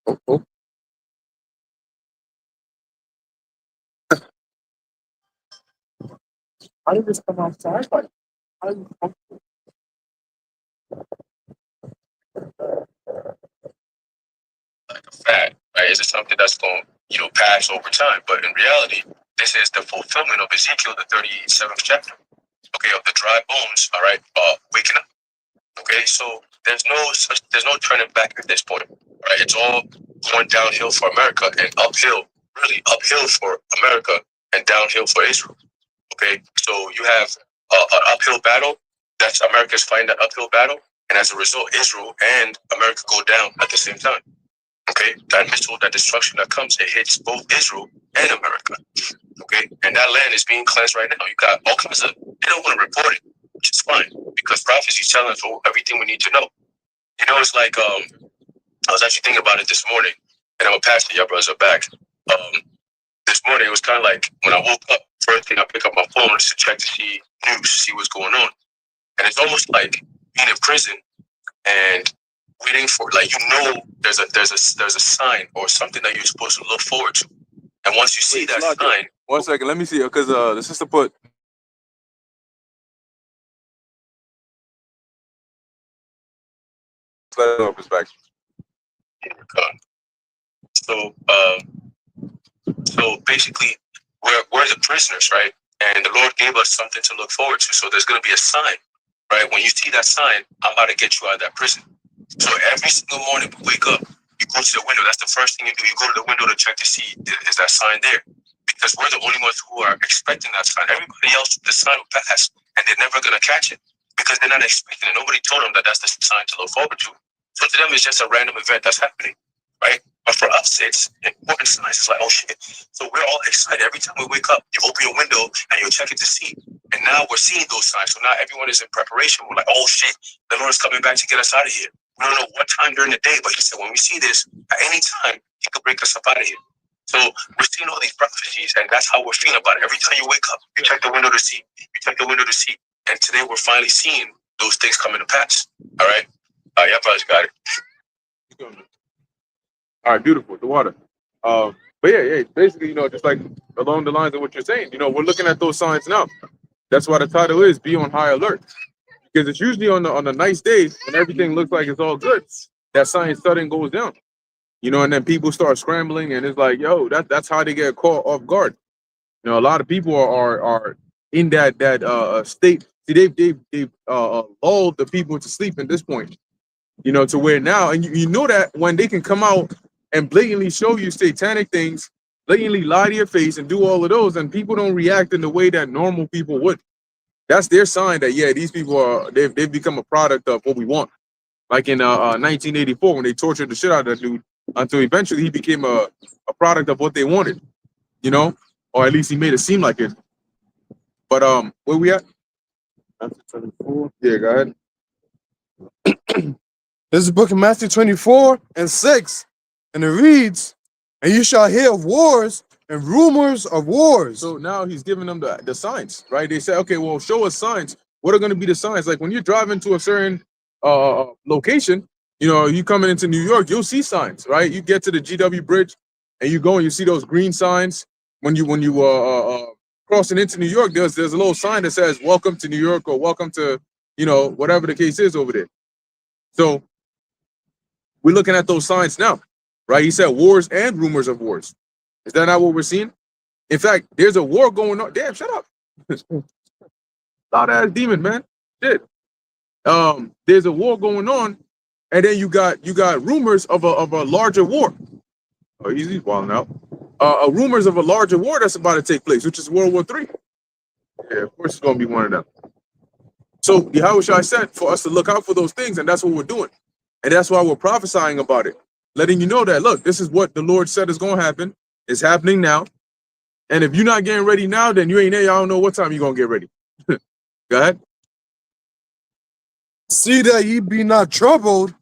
Oh, oh. How did this come outside? Like, how did you like a fad, right? Is it something that's going to, pass over time? But in reality, this is the fulfillment of Ezekiel, the 37th chapter, okay, of the dry bones, all right, waking up, okay? So there's no turning back at this point, right? It's all going downhill for America and uphill, really uphill for America and downhill for Israel, okay? So you have an uphill battle. That's America's fighting that uphill battle. And as a result, Israel and America go down at the same time. Okay, that missile, that destruction that comes, it hits both Israel and America. Okay, and that land is being cleansed right now. You got all kinds of, they don't want to report it, which is fine because prophecy is telling us everything we need to know. It's like I was actually thinking about it this morning, and I'm a pastor. Your brothers are back. This morning it was kind of like when I woke up. First thing I pick up my phone is to check to see news, see what's going on, and it's almost like being in prison and waiting for, like, there's a sign or something that you're supposed to look forward to, and once you see that sign. 1 second, let me see, because the sister put. Let it up his back. So basically, we're the prisoners, right? And the Lord gave us something to look forward to. So there's going to be a sign, right? When you see that sign, I'm about to get you out of that prison. So every single morning we wake up, you go to the window. That's the first thing you do. You go to the window to check to see, is that sign there? Because we're the only ones who are expecting that sign. Everybody else, the sign will pass, and they're never going to catch it because they're not expecting it. Nobody told them that that's the sign to look forward to. So to them, it's just a random event that's happening, right? But for us, it's important signs. It's like, oh shit. So we're all excited. Every time we wake up, you open your window and you're checking to see. And now we're seeing those signs. So now everyone is in preparation. We're like, oh shit, the Lord is coming back to get us out of here. We don't know what time during the day, but he said when we see this, at any time, he could break us up out of here. So we're seeing all these prophecies, and that's how we're feeling about it. Every time you wake up, you check the window to see. You check the window to see. And today we're finally seeing those things coming to pass. All right? Yeah, probably got it. All right, beautiful. The water. But yeah, basically, just like along the lines of what you're saying, we're looking at those signs now. That's why the title is "Be on High Alert," because it's usually on the nice days when everything looks like it's all good, that sign suddenly goes down. And then people start scrambling, and it's like, yo, that's how they get caught off guard. A lot of people are in that state. See, they've lulled the people to sleep at this point. To where now, and you know that when they can come out and blatantly show you satanic things, blatantly lie to your face and do all of those, and people don't react in the way that normal people would. That's their sign that, yeah, these people they've become a product of what we want. Like in 1984, when they tortured the shit out of that dude until eventually he became a product of what they wanted, or at least he made it seem like it. But where we at? Yeah, go ahead. This is the book of Matthew 24:6, and it reads, "And you shall hear of wars and rumors of wars." So now he's giving them the signs, right? They say, okay, well, show us signs. What are going to be the signs? Like when you're driving to a certain location, you coming into New York, you'll see signs, right? You get to the GW Bridge, and you go and you see those green signs. When you crossing into New York, there's a little sign that says "Welcome to New York" or "Welcome to," whatever the case is over there. So we're looking at those signs now, right? He said wars and rumors of wars. Is that not what we're seeing? In fact, there's a war going on. Damn, shut up. Loud ass demon, man. Shit. There's a war going on, and then you got rumors of a larger war. Oh, he's wilding out. Rumors of a larger war that's about to take place, which is World War III. Yeah, of course it's gonna be one of them. So Yahushua said for us to look out for those things, and that's what we're doing. And that's why we're prophesying about it, letting you know that, look, this is what the Lord said is going to happen. It's happening now. And if you're not getting ready now, then you ain't there. I don't know what time you're going to get ready. Go ahead. "See that ye be not troubled,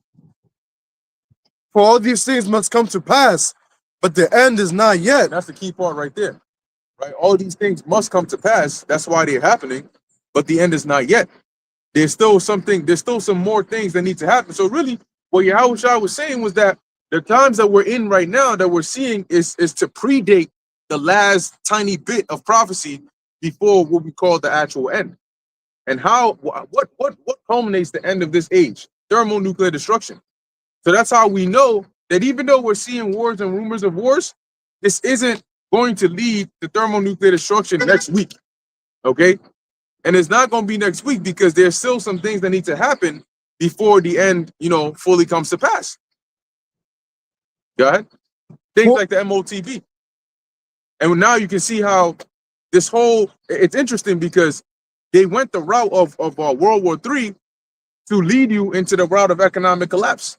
for all these things must come to pass, but the end is not yet." That's the key part right there, right? All these things must come to pass. That's why they're happening, but the end is not yet. There's still some more things that need to happen. So really, what Yahushua was saying was that the times that we're in right now that we're seeing is to predate the last tiny bit of prophecy before what we call the actual end. And how what culminates the end of this age? Thermonuclear destruction. So that's how we know that even though we're seeing wars and rumors of wars, this isn't going to lead to thermonuclear destruction next week. Okay? And it's not going to be next week because there's still some things that need to happen before the end, fully comes to pass. Go ahead. Things like the MOTB. And now you can see how this it's interesting because they went the route of World War III to lead you into the route of economic collapse.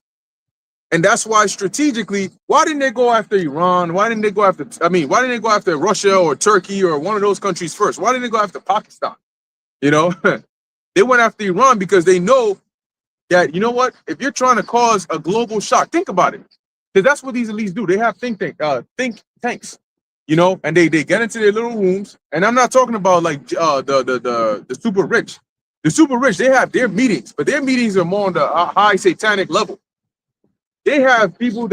And that's why strategically, why didn't they go after Iran? Why didn't they go after Russia or Turkey or one of those countries first? Why didn't they go after Pakistan? They went after Iran because they know that, if you're trying to cause a global shock, think about it. Because that's what these elites do. They have think tanks, and they get into their little rooms. And I'm not talking about like the super rich. The super rich, they have their meetings, but their meetings are more on the high satanic level. They have people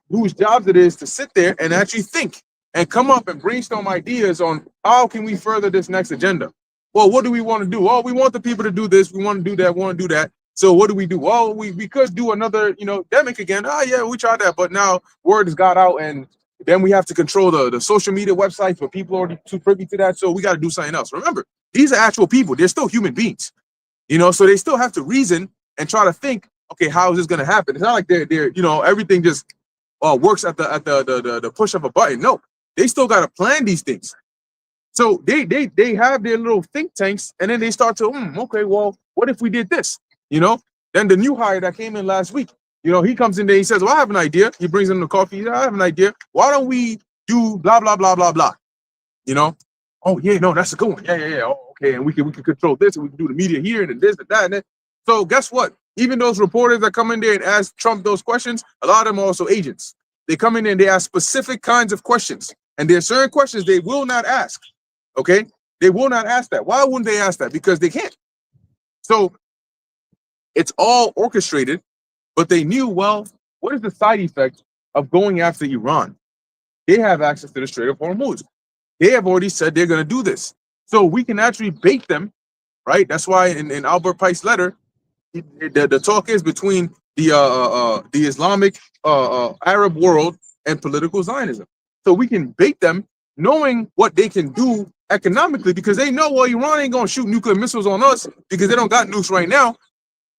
whose jobs it is to sit there and actually think and come up and brainstorm ideas on how can we further this next agenda. Well, what do we want to do? Oh, we want the people to do this. We want to do that. We want to do that. So what do we do? Well, we could do another, demic again. Oh, yeah, we tried that. But now word has got out and then we have to control the social media websites, but people are already too privy to that. So we got to do something else. Remember, these are actual people. They're still human beings, so they still have to reason and try to think, okay, how is this going to happen? It's not like they're everything just works at the push of a button. No, they still got to plan these things. So they have their little think tanks, and then they start to, okay, well, what if we did this? Then the new hire that came in last week, he comes in there, he says, well, I have an idea. He brings in the coffee. I have an idea. Why don't we do blah, blah, blah, blah, blah? Oh, yeah, no, that's a good one. Yeah. Oh, okay, and we can control this, and we can do the media here, and this, and that, and that. So guess what? Even those reporters that come in there and ask Trump those questions, a lot of them are also agents. They come in and they ask specific kinds of questions. And there are certain questions they will not ask. Okay? They will not ask that. Why wouldn't they ask that? Because they can't. So it's all orchestrated, but they knew, well, what is the side effect of going after Iran? They have access to the Strait of Hormuz. They have already said they're going to do this. So we can actually bait them, right? That's why in Albert Pike's letter, the talk is between the Islamic Arab world and political Zionism. So we can bait them knowing what they can do economically because they know, well, Iran ain't going to shoot nuclear missiles on us because they don't got nukes right now.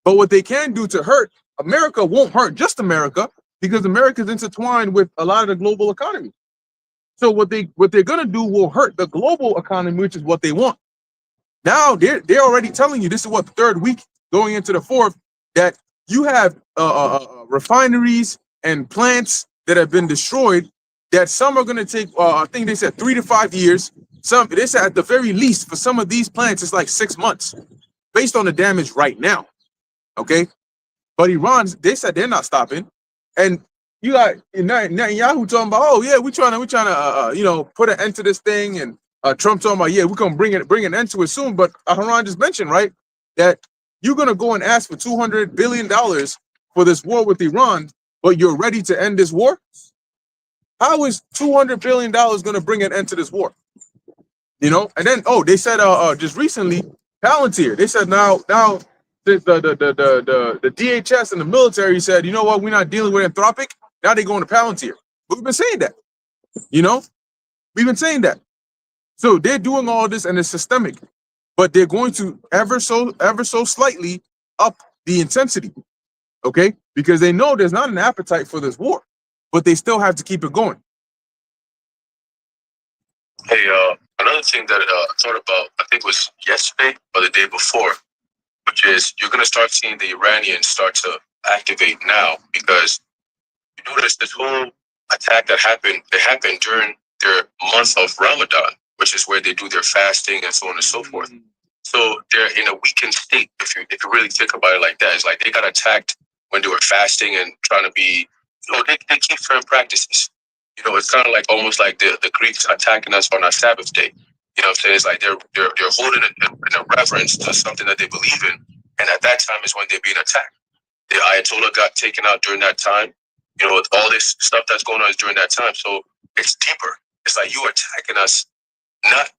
But what they can do to hurt America won't hurt just America because America is intertwined with a lot of the global economy. So what they're going to do will hurt the global economy, which is what they want. Now they're already telling you, this is what, the third week going into the fourth, that you have refineries and plants that have been destroyed, that some are going to take, I think they said 3 to 5 years. Some, they said at the very least, for some of these plants, it's like 6 months based on the damage right now. Okay. But Iran, they said they're not stopping. And you got Netanyahu talking about, oh yeah, we're trying to put an end to this thing. And Trump talking about, yeah, we're going to bring an end to it soon. But Haran just mentioned, right, that you're going to go and ask for $200 billion for this war with Iran, but you're ready to end this war? How is $200 billion going to bring an end to this war? And then, they said just recently, Palantir, they said now the DHS and the military said, you know what, we're not dealing with Anthropic. Now they're going to Palantir. But we've been saying that. We've been saying that. So they're doing all this and it's systemic, but they're going to ever so slightly up the intensity. Okay? Because they know there's not an appetite for this war, but they still have to keep it going. Hey, another thing that I thought about, I think it was yesterday or the day before, which is you're going to start seeing the Iranians start to activate now because you notice this whole attack that happened, it happened during their month of Ramadan, which is where they do their fasting and so on and so forth. So they're in a weakened state. If you really think about it like that, it's like they got attacked when they were fasting and trying to be, they keep certain practices. It's kind of like almost like the Greeks attacking us on our Sabbath day. You know what I'm saying? It's like they're holding it in a reverence to something that they believe in. And at that time is when they're being attacked. The Ayatollah got taken out during that time. You know, all this stuff that's going on is during that time. So it's deeper. It's like you attacking us, not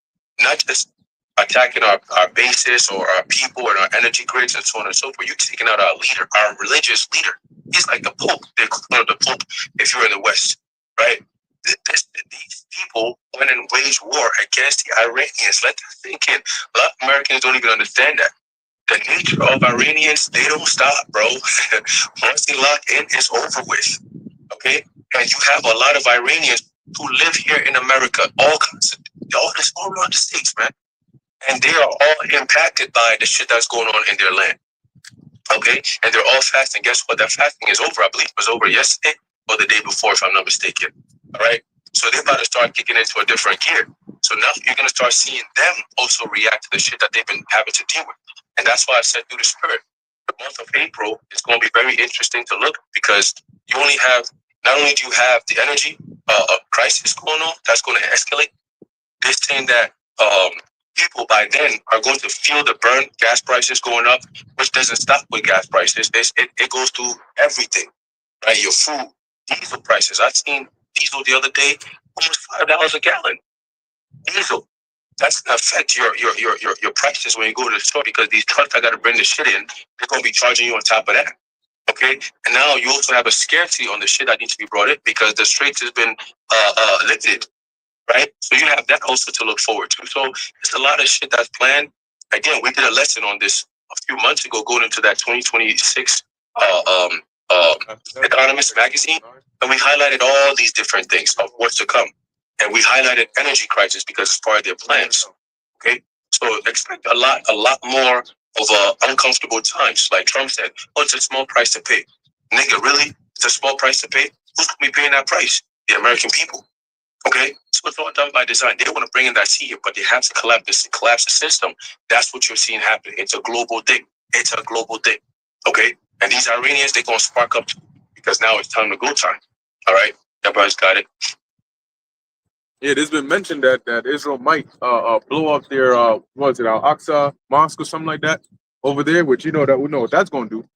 just attacking our bases or our people and our energy grids and so on and so forth. You're taking out our leader, our religious leader. He's like the Pope. They call him the Pope if you're in the West, right? These people went and waged war against the Iranians. Let that sink in. A lot of Americans don't even understand that. The nature of Iranians, they don't stop, bro. Once they lock in, it's over with. Okay? And you have a lot of Iranians who live here in America, all around the states, man. And they are all impacted by the shit that's going on in their land. Okay? And they're all fasting. Guess what? That fasting is over. I believe it was over yesterday or the day before, if I'm not mistaken. All right? So they're about to start kicking into a different gear. So now you're going to start seeing them also react to the shit that they've been having to deal with. And that's why I said through the spirit, the month of April is going to be very interesting to look, because you only have, not only do you have the energy crisis going on, that's going to escalate. They're saying that people by then are going to feel the burn, gas prices going up, which doesn't stop with gas prices. It goes through everything, right? Your food, diesel prices. I seen diesel the other day, almost $5 a gallon. Diesel. That's gonna affect your prices when you go to the store, because these trucks that gotta bring the shit in, they're gonna be charging you on top of that. Okay, and now you also have a scarcity on the shit that needs to be brought in because the straits has been lifted, right? So you have that also to look forward to. So it's a lot of shit that's planned. Again, we did a lesson on this a few months ago, going into that 2026 Economist magazine, and we highlighted all these different things of what's to come. And we highlighted energy crisis because it's part of their plans. Okay, so expect a lot more of uncomfortable times. Like Trump said, "Oh, it's a small price to pay." Nigga, really? It's a small price to pay? Who's gonna be paying that price? The American people. Okay, so it's all done by design. They want to bring in that CEO, but they have to collapse the system. That's what you're seeing happen. It's a global thing. It's a global thing. Okay, and these Iranians, they're gonna spark up because now it's time to go time. All right, everybody's got it. Yeah, there's been mentioned that Israel might blow up their what's it, Al-Aqsa mosque or something like that over there, which we know what that's going to do.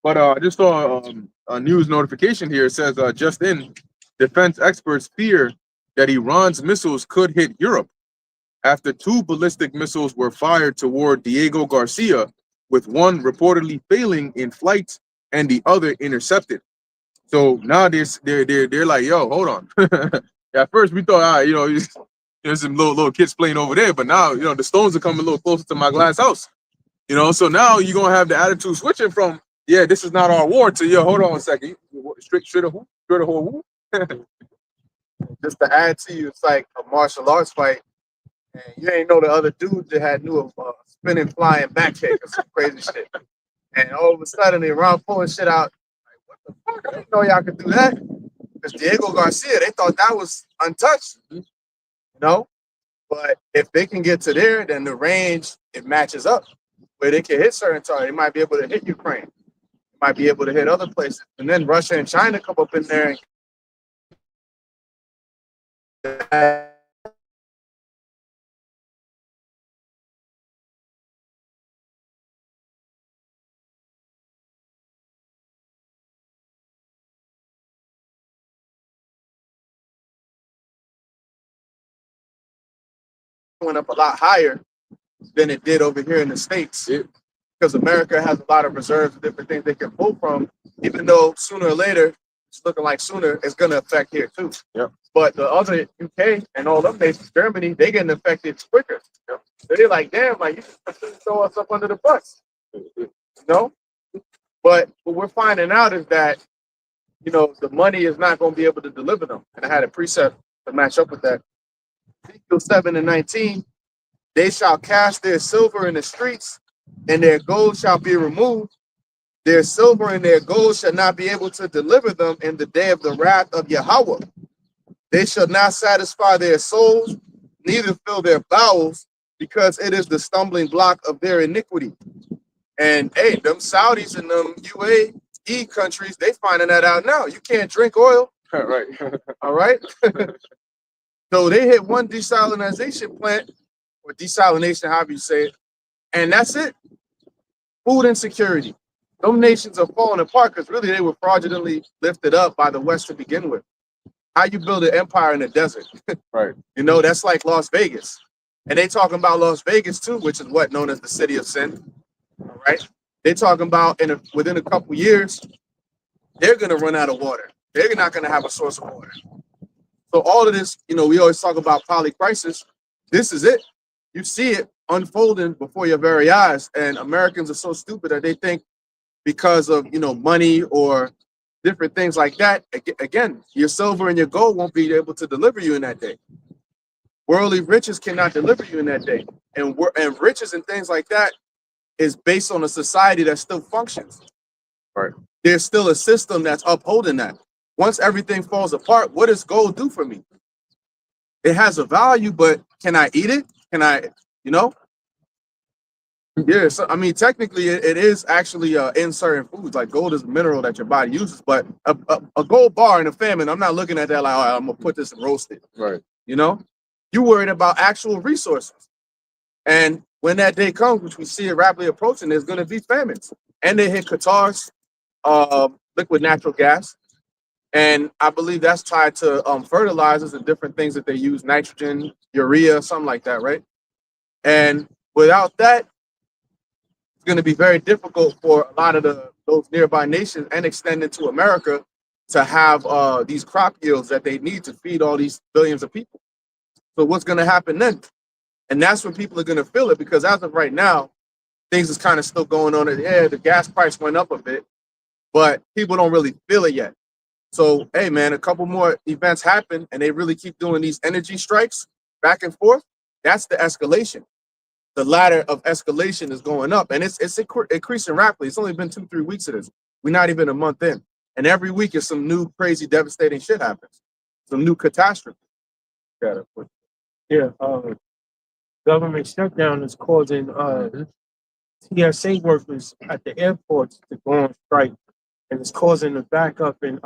But I just saw a news notification here. It says just in, defense experts fear that Iran's missiles could hit Europe after 2 ballistic missiles were fired toward Diego Garcia, with one reportedly failing in flight and the other intercepted. So now they're like, yo, hold on. At first we thought, there's some little kids playing over there, but now the stones are coming a little closer to my glass house. So now you're gonna have the attitude switching from, yeah, this is not our war, to, yo, hold on a second, straight of who? Just to add to you, it's like a martial arts fight, and you ain't know the other dude that knew of spinning, flying back kick or some crazy shit. And all of a sudden, they run pulling shit out. Like, what the fuck? I didn't know y'all could do that. Because Diego Garcia, they thought that was untouched, But if they can get to there, then the range, it matches up. Where they can hit certain targets. They might be able to hit Ukraine. They might be able to hit other places. And then Russia and China come up in there and went up a lot higher than it did over here in the States. Because America has a lot of reserves and different things they can pull from, even though sooner or later, it's looking like sooner, it's going to affect here too. Yep. But the other UK and all them nations, Germany, they getting affected quicker. Yep. So they're like, damn, like you just throw us up under the bus. But what we're finding out is that, the money is not going to be able to deliver them. And I had a precept to match up with that. Ezekiel 7:19, they shall cast their silver in the streets, and their gold shall be removed. Their silver and their gold shall not be able to deliver them in the day of the wrath of Yahweh. They shall not satisfy their souls, neither fill their bowels, because it is the stumbling block of their iniquity. And hey, them Saudis and them UAE countries, they finding that out now. You can't drink oil. Right. All right. So they hit one desalination plant, or desalination, however you say it, and that's it. Food insecurity. Them nations are falling apart because really they were fraudulently lifted up by the West to begin with. How you build an empire in the desert? Right. You know, that's like Las Vegas. And they talking about Las Vegas too, which is what known as the city of sin. All right. They talking about within a couple years, they're gonna run out of water. They're not gonna have a source of water. So all of this, you know, we always talk about polycrisis. This is it. You see it unfolding before your very eyes. And Americans are so stupid that they think because of, you know, money or different things like that, again, your silver and your gold won't be able to deliver you in that day. Worldly riches cannot deliver you in that day. And riches and things like that is based on a society that still functions. Right. There's still a system that's upholding that. Once everything falls apart, what does gold do for me? It has a value, but can I eat it? Can I, you know? Yeah, so I mean, technically, it is actually in certain foods. Like gold is a mineral that your body uses, but a gold bar in a famine, I'm not looking at that like, all right, I'm gonna put this and roast it. Right. You know, you worried about actual resources, and when that day comes, which we see it rapidly approaching, there's gonna be famines, and they hit Qatar's liquid natural gas, and I believe that's tied to fertilizers and different things that they use, nitrogen, urea, something like that, right? And without that, it's going to be very difficult for a lot of those nearby nations and extend into America to have these crop yields that they need to feed all these billions of people. So what's going to happen then? And that's when people are going to feel it, because as of right now, things is kind of still going on. Yeah, the gas price went up a bit, but people don't really feel it yet. So, hey, man, a couple more events happen and they really keep doing these energy strikes back and forth. That's the escalation. The ladder of escalation is going up, and it's increasing rapidly. It's only been 2-3 weeks of this. We're not even a month in, and every week is some new crazy, devastating shit happens, some new catastrophe. Yeah, government shutdown is causing TSA workers at the airports to go on strike, and it's causing a backup in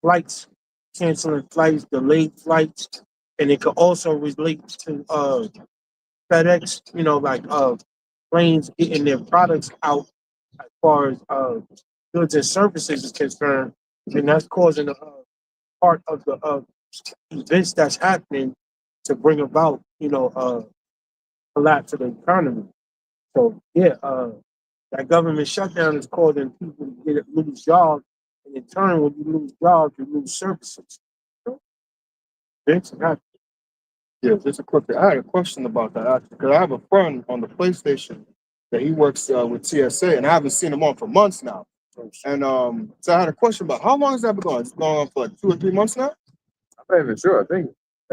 flights, canceling flights, delayed flights, and it could also relate to FedEx, you know, like planes getting their products out as far as goods and services is concerned, and that's causing a part of the events that's happening to bring about, you know, collapse of the economy. So yeah, that government shutdown is causing people to lose jobs, and in turn, when you lose jobs, you lose services. So, events happen. Yeah, just a quick. I had a question about that actually, because I have a friend on the PlayStation that he works with TSA, and I haven't seen him on for months now. And so I had a question about how long has that been going? It's going on for like 2 or 3 months now. I'm not even sure. I think,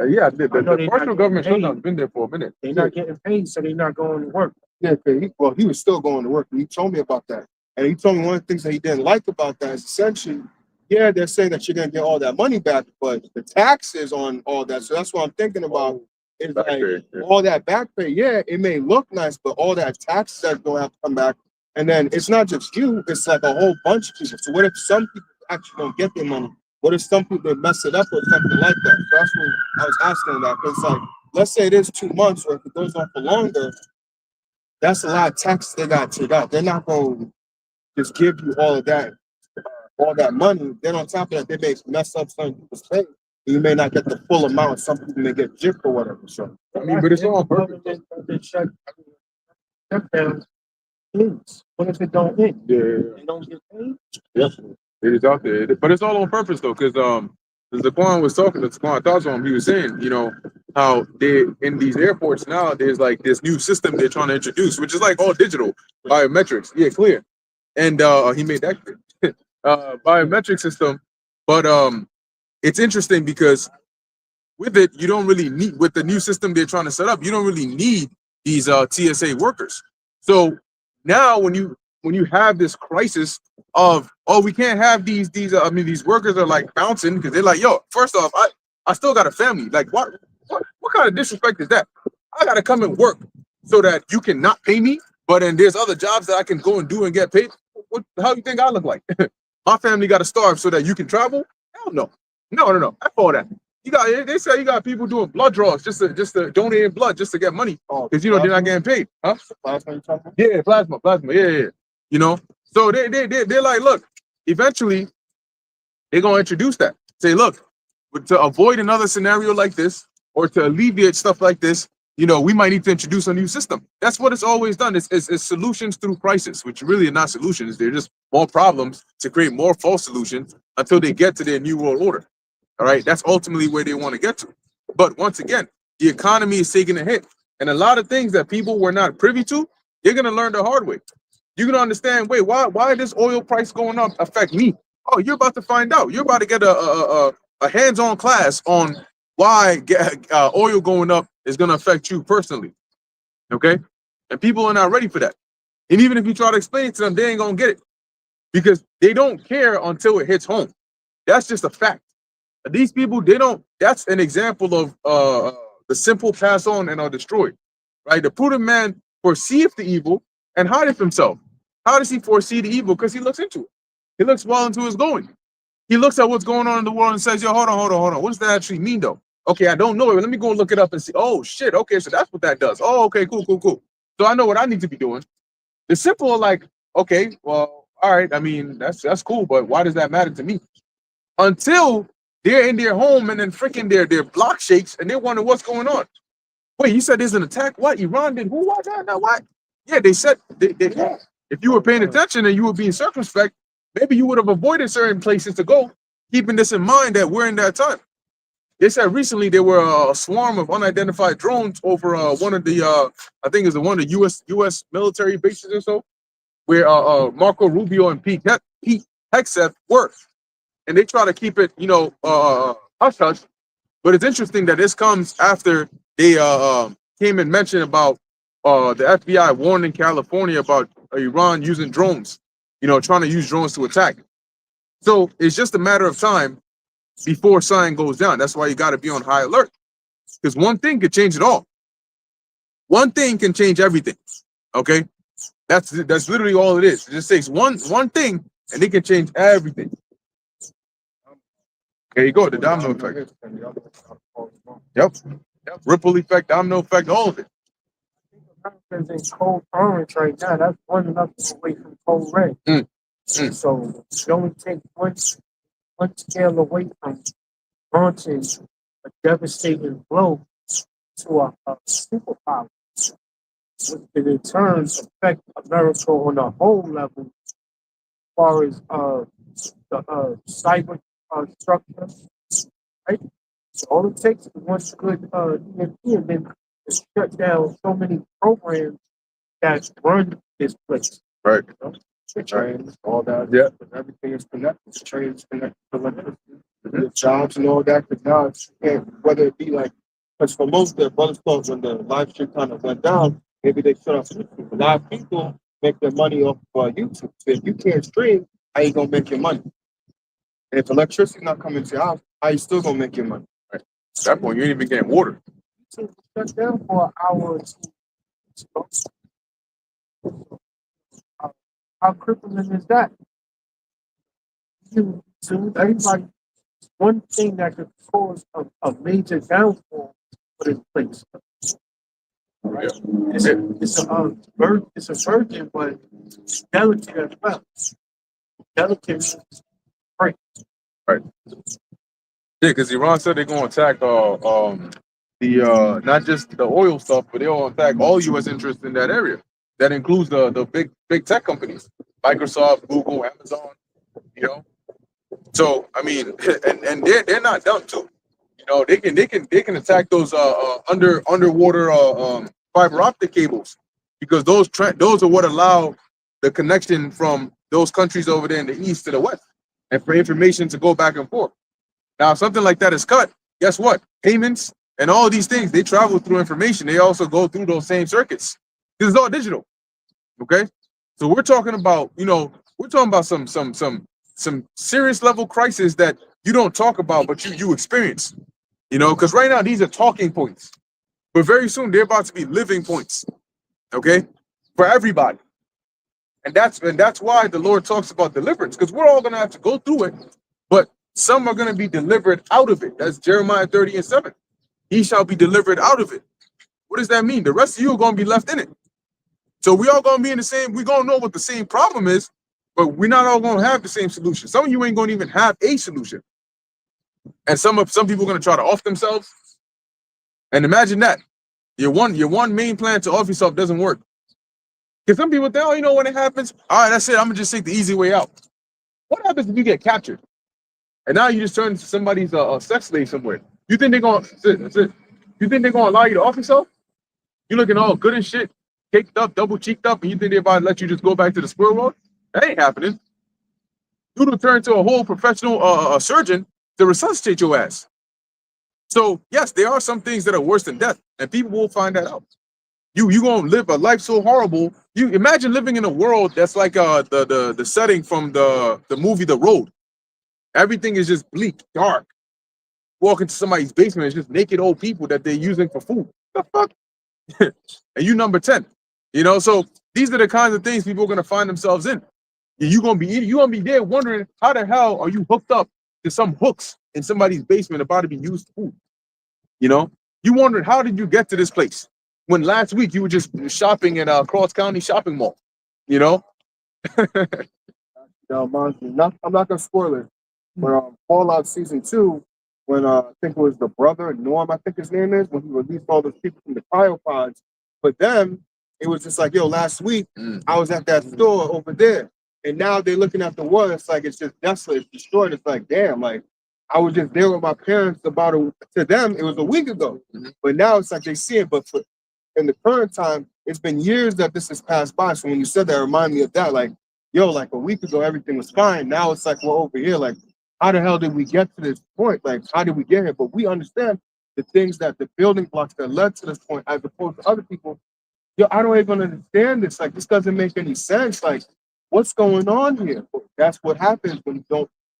yeah, the I know they partial not government getting shutdown's been there for a minute. They're not getting paid, so they're not going to work. Yeah, he was still going to work. He told me about that, and he told me one of the things that he didn't like about that is essentially, yeah, they're saying that you're gonna get all that money back, but the taxes on all that. So that's what I'm thinking about. Is Back like pay, yeah. all that back pay. Yeah, it may look nice, but all that taxes that's gonna have to come back. And then it's not just you; it's like a whole bunch of people. So what if some people actually don't get their money? What if some people mess it up or something like that? So that's what I was asking that, because like, let's say it is 2 months, or if it goes on for longer, that's a lot of taxes they got to take out. They're not going to just give you all that money. Then on top of that, they may mess up some people's pay. You may not get the full amount. Some people may get gypped or whatever. So I mean, but it's all on purpose. Shutdown ends. What if it don't end? Yeah, They don't get paid. definitely. It is out there, but it's all on purpose though, because Zaquan was talking to Zaquan Thoughts he was saying, you know, how they in these airports now there's like this new system they're trying to introduce, which is like all digital biometrics. Yeah, clear. And he made that clear. Biometric system, but it's interesting because with it, you don't really need, with the new system they're trying to set up, you don't really need these TSA workers. So now when you have this crisis of, oh, we can't have these workers are like bouncing because they're like, yo, first off, I still got a family. Like what kind of disrespect is that? I gotta come and work so that you can not pay me, but then there's other jobs that I can go and do and get paid. How do you think I look like? My family gotta starve so that you can travel? Hell no. No. F all that. They say you got people doing blood draws just to donate blood just to get money. Because they're not getting paid. Huh? plasma, you talking about? Yeah, plasma. Yeah. You know, so they're like, look, eventually they're gonna introduce that. Say, look, to avoid another scenario like this, or to alleviate stuff like this, you know, we might need to introduce a new system. That's what it's always done. It's solutions through crisis, which really are not solutions. They're just more problems to create more false solutions until they get to their new world order. All right, that's ultimately where they want to get to. But once again, the economy is taking a hit, and a lot of things that people were not privy to, they're gonna learn the hard way. You're gonna understand. Wait, why this oil price going up affect me? Oh, you're about to find out. You're about to get a hands-on class on why oil going up is going to affect you personally. Okay? And people are not ready for that. And even if you try to explain it to them, they ain't going to get it because they don't care until it hits home. That's just a fact. These people, they don't. That's an example of the simple pass on and are destroyed. Right? The prudent man foreseeth the evil and hideth himself. How does he foresee the evil? Because he looks into it. He looks well into his going. He looks at what's going on in the world and says, yo, hold on. What does that actually mean, though? Okay, I don't know it, but let me go look it up and see. Oh, shit. Okay, so that's what that does. Oh, okay, cool. So I know what I need to be doing. The simple, like, okay, well, all right. I mean, that's cool, but why does that matter to me? Until they're in their home and then freaking their block shakes and they're wondering what's going on. Wait, you said there's an attack? What? Iran did who? What? Now what? Yeah, they said, if you were paying attention and you were being circumspect, maybe you would have avoided certain places to go, keeping this in mind that we're in that time. They said recently there were a swarm of unidentified drones over one of the, I think it's one of the U.S. military bases or so, where Marco Rubio and Pete Hegseth were. And they try to keep it, hush-hush. But it's interesting that this comes after they came and mentioned about the FBI warning California about Iran using drones, trying to use drones to attack. So it's just a matter of time before sign goes down. That's why you got to be on high alert, because one thing could change it all. One thing can change everything. Okay, that's literally all it is. It just takes one thing, and it can change everything. There you go, the domino effect. Yep. Ripple effect, domino effect, all of it. America's in cold orange right now. That's one enough away from cold red. So it only takes one scale away from launching a devastating blow to a superpower, which can in turn affect America on a whole level as far as the cyber structure, right? So all it takes is one good EMP and then to shut down so many programs that run this place. Right. The trains, all that. Yeah. Everything is connected. The trains connected to electricity, the jobs and all that. Because now it's, whether it be like, because for most of the brothers thought when the live stream kind of went down, maybe they shut off YouTube. A lot of people make their money off YouTube. So if you can't stream, how you gonna make your money? And if electricity not coming to your house, how you still gonna make your money? Right. At that point, you ain't even getting water. YouTube shut down for an hour or two. How crippling is that? So everybody, one thing that could cause a major downfall for this place. Right? It's a virgin, but it's delicate as well. Delicate. Right. Yeah, because Iran said they're going to attack the not just the oil stuff, but they'll attack all U.S. interests in that area. That includes the big tech companies, Microsoft, Google, Amazon. So I mean, and they're not dumb too. They can attack those underwater fiber optic cables, because those are what allow the connection from those countries over there in the east to the west, and for information to go back and forth. Now, if something like that is cut, guess what? Payments and all these things, they travel through information. They also go through those same circuits. This is all digital. Okay? So we're talking about, some serious level crisis that you don't talk about, but you experience. Because right now these are talking points. But very soon they're about to be living points. Okay? For everybody. And that's why the Lord talks about deliverance, because we're all gonna have to go through it, but some are going to be delivered out of it. That's Jeremiah 30:7. He shall be delivered out of it. What does that mean? The rest of you are going to be left in it. So we all gonna be in the same, we gonna know what the same problem is, but we're not all gonna have the same solution. Some of you ain't gonna even have a solution. And some people are gonna try to off themselves. And imagine that. Your one main plan to off yourself doesn't work. Because some people think, oh, you know, when it happens, all right, that's it. I'm gonna just take the easy way out. What happens if you get captured? And now you just turn into somebody's sex slave somewhere. You think they're gonna allow you to off yourself? You're looking all good and shit, caked up, double cheeked up, and you think they're about to let you just go back to the square world? That ain't happening. You will turn into a whole professional surgeon to resuscitate your ass. So yes, there are some things that are worse than death, and people will find that out. You gonna live a life so horrible. You imagine living in a world that's like the setting from the movie The Road. Everything is just bleak, dark. Walk into somebody's basement, it's just naked old people that they're using for food. The fuck? And you number 10. You know, so these are the kinds of things people are gonna find themselves in. You're gonna be there wondering how the hell are you hooked up to some hooks in somebody's basement about to be used for food. You know, you wondered how did you get to this place when last week you were just shopping at Cross County Shopping Mall. You know, No, monster. I'm not gonna spoil it. But Fallout Season 2, when I think it was the brother, Norm, I think his name is, when he released all those people from the cryopods. But then it was just like, yo, last week I was at that store over there. And now they're looking at the world, it's like it's just desolate, it's destroyed. It's like, damn, like I was just there with my parents to them, it was a week ago. But now it's like they see it, but in the current time, it's been years that this has passed by. So when you said that, it reminded me of that. Like, yo, like a week ago, everything was fine. Now it's like we're over here. Like, how the hell did we get to this point? Like, how did we get here? But we understand the things that the building blocks that led to this point, as opposed to other people. Yo, I don't even understand this. Like, this doesn't make any sense. Like, what's going on here? That's what happens when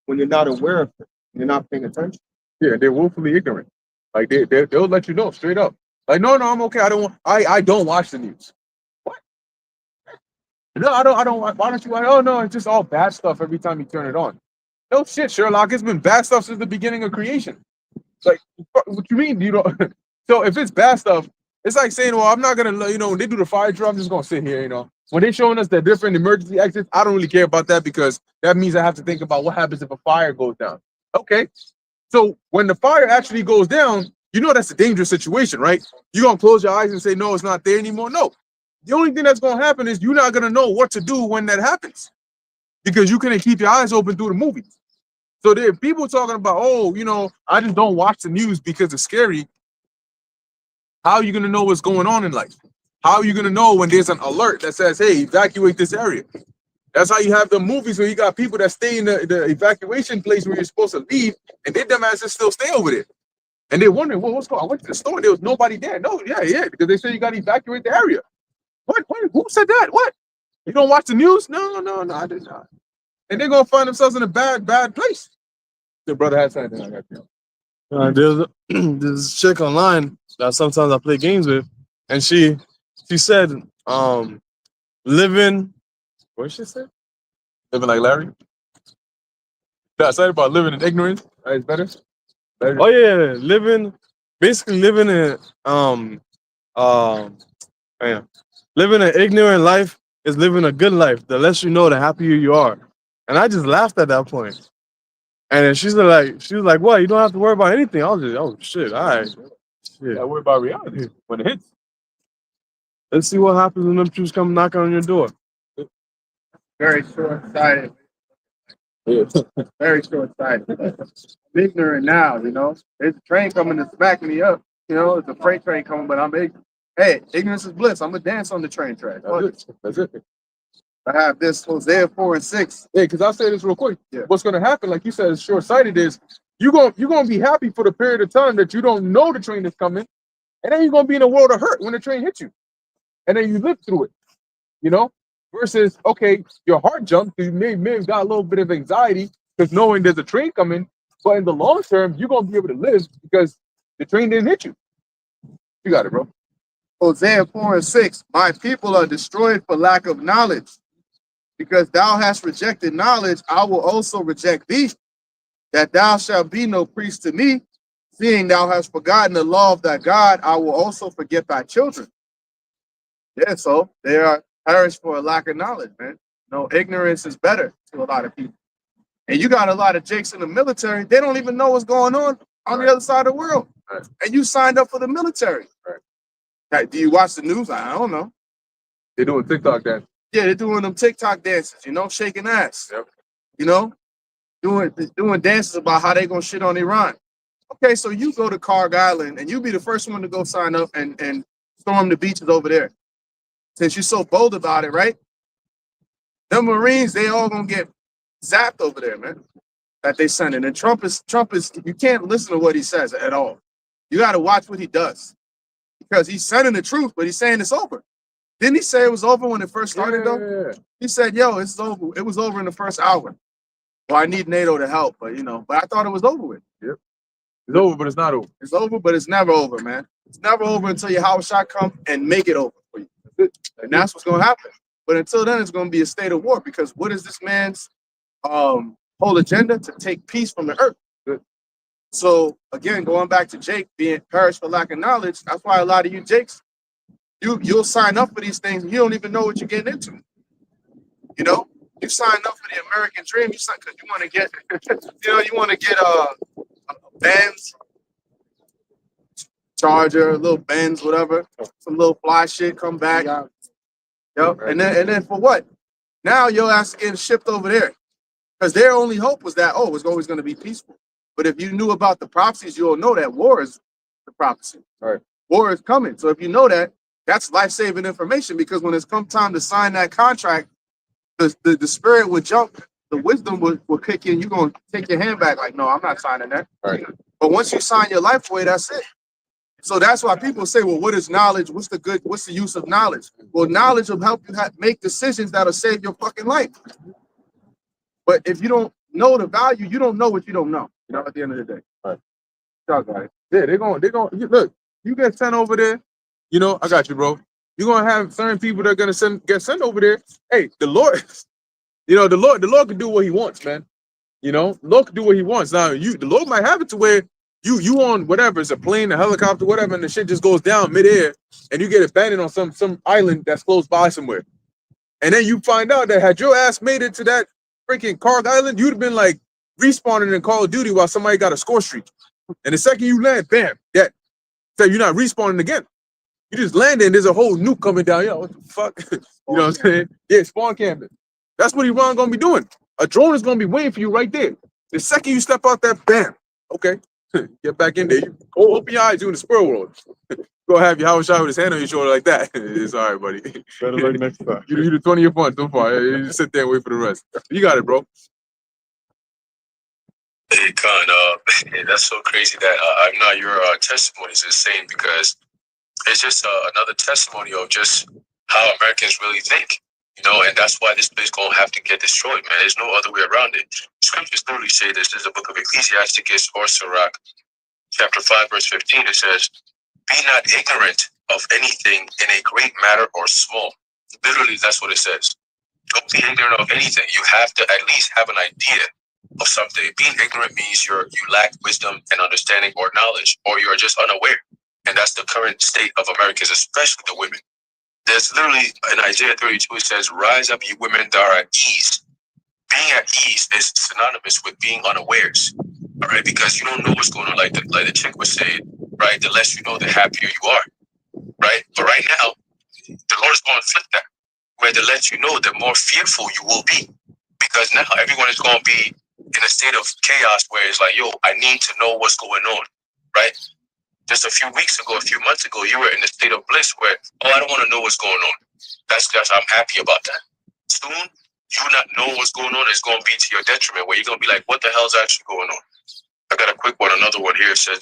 you're not aware of it. You're not paying attention. yeah, they're woefully ignorant. Like they'll let you know straight up. Like, no, I'm okay. I don't watch the news. What? No, I don't. Why don't you? Oh no, it's just all bad stuff every time you turn it on. No shit, Sherlock. It's been bad stuff since the beginning of creation. It's like, what you mean? You know? So if it's bad stuff, it's like saying, well, I'm not gonna, you know, when they do the fire drill, I'm just gonna sit here. You know, when they're showing us the different emergency exits, I don't really care about that because that means I have to think about what happens if a fire goes down. Okay, so when the fire actually goes down, you know that's a dangerous situation, right? You're gonna close your eyes and say, no, it's not there anymore. No, the only thing that's gonna happen is you're not gonna know what to do when that happens because you couldn't keep your eyes open through the movie. So there are people talking about, oh, you know, I just don't watch the news because it's scary. How are you gonna know what's going on in life? How are you gonna know when there's an alert that says, hey, evacuate this area? That's how you have the movies where you got people that stay in the evacuation place where you're supposed to leave, and they dumbasses still stay over there. And they're wondering, well, what's going on? I went to the store, there was nobody there. No, yeah, because they said you got to evacuate the area. What? Who said that? What? You don't watch the news? No, I did not. And they're going to find themselves in a bad place. The brother has something I got to There's this chick online that sometimes I play games with, and she said, living, what did she say? living like Larry. I said about living in ignorance. It's better. Oh yeah, basically living in living an ignorant life is living a good life. The less you know, the happier you are. And I just laughed at that point. And then she was like, what? You don't have to worry about anything. I was just, oh shit, all right. Shit. I worry about reality when it hits. Let's see what happens when them truths come knocking on your door. Very short-sighted. Yeah. Very short-sighted. I'm ignorant now, you know. There's a train coming to smack me up. You know, it's a freight train coming, but I'm ignorant. Hey, ignorance is bliss. I'm gonna dance on the train track. That's it. I have this Hosea 4:6. Yeah, because I'll say this real quick. Yeah. What's going to happen, like you said, is short-sighted is you're gonna be happy for the period of time that you don't know the train is coming, and then you're gonna be in a world of hurt when the train hits you, and then you live through it, you know. Versus, okay, your heart jumped, you may have got a little bit of anxiety because knowing there's a train coming, but in the long term, you're gonna be able to live because the train didn't hit you. You got it, bro. Hosea 4:6. My people are destroyed for lack of knowledge. Because thou hast rejected knowledge, I will also reject thee, that thou shalt be no priest to me. Seeing thou hast forgotten the law of thy God, I will also forget thy children. Yeah, so they perish for a lack of knowledge, man. No, ignorance is better to a lot of people. And you got a lot of jakes in the military, they don't even know what's going on the other side of the world. Right. And you signed up for the military. Right. Like, do you watch the news? I don't know. They're doing TikTok dance. Yeah, they're doing them TikTok dances, you know, shaking ass. Yep. You know, doing dances about how they gonna shit on Iran. Okay, so you go to Karg Island and you be the first one to go sign up and storm the beaches over there. Since you're so bold about it, right? The Marines, they all gonna get zapped over there, man. That they sending. And Trump is, you can't listen to what he says at all. You gotta watch what he does. Because he's sending the truth, but he's saying it's over. Didn't he say it was over when it first started though? Yeah. He said, yo, it's over. It was over in the first hour. Well, I need NATO to help, but I thought it was over with. It's over, but it's not over. It's over, but it's never over, man. It's never over until your house shot come and make it over for you. And that's what's gonna happen. But until then, it's gonna be a state of war because what is this man's whole agenda? To take peace from the earth. So again, going back to Jake being perished for lack of knowledge, that's why a lot of you Jakes, you'll sign up for these things and you don't even know what you're getting into. You sign up for the American dream, you sign because you want to get, you want to get a Benz, Charger, a little Benz, whatever, some little fly shit, come back. Yep. And then for what? Now your ass is getting shipped over there. Because their only hope was that, it's always going to be peaceful. But if you knew about the prophecies, you'll know that war is the prophecy. Right. War is coming. So if you know that, that's life-saving information because when it's come time to sign that contract, the spirit would jump, the wisdom will kick in. You're going to take your hand back like, no, I'm not signing that. Right. But once you sign your life away, that's it. So that's why people say, well, what is knowledge? What's the use of knowledge? Well, knowledge will help you make decisions that'll save your fucking life. But if you don't know the value, you don't know what you don't know. At the end of the day. Right. Talk about it. Yeah, they're going look, you get sent over there, I got you, bro. You're gonna have certain people that are gonna get sent over there. Hey, the Lord, the Lord can do what he wants, man. The Lord can do what he wants. Now the Lord might have it to where you on whatever, it's a plane, a helicopter, whatever, and the shit just goes down midair and you get abandoned on some island that's close by somewhere. And then you find out that had your ass made it to that freaking Karg Island, you'd have been like respawning in Call of Duty while somebody got a score streak. And the second you land, bam, so you're not respawning again. You just landed and there's a whole nuke coming down. What the fuck? You know what I'm saying? Yeah, spawn camping. That's what Iran gonna be doing. A drone is gonna be waiting for you right there. The second you step out that, bam, okay, get back in there. You go open your eyes, you in the squirrel world. Go have your house shot with his hand on your shoulder like that. It's all right, buddy. Better luck next time. You the 20 of fun so far. You just sit there and wait for the rest. You got it, bro. Hey, Khan, that's so crazy that I'm not your testimony is insane because it's just another testimony of just how Americans really think, and that's why this place gonna have to get destroyed, man. There's no other way around it. Scriptures literally say this. There's a book of Ecclesiasticus or Sirach, chapter 5, verse 15. It says, "Be not ignorant of anything in a great matter or small." Literally, that's what it says. Don't be ignorant of anything. You have to at least have an idea of something. Being ignorant means you lack wisdom and understanding or knowledge, or you're just unaware. And that's the current state of Americans, especially the women. There's literally in Isaiah 32, it says, "Rise up, you women that are at ease." Being at ease is synonymous with being unawares. All right, because you don't know what's going on, like the chick was saying, right? The less you know, the happier you are, right? But right now, the Lord's going to flip that, where the less you know, the more fearful you will be, because now everyone is going to be in a state of chaos where it's like, yo, I need to know what's going on, right? Just a few months ago, you were in a state of bliss where, I don't want to know what's going on. I'm happy about that. Soon, you not know what's going on is going to be to your detriment, where you're going to be like, what the hell's actually going on? I got a quick one. Another one here. It says,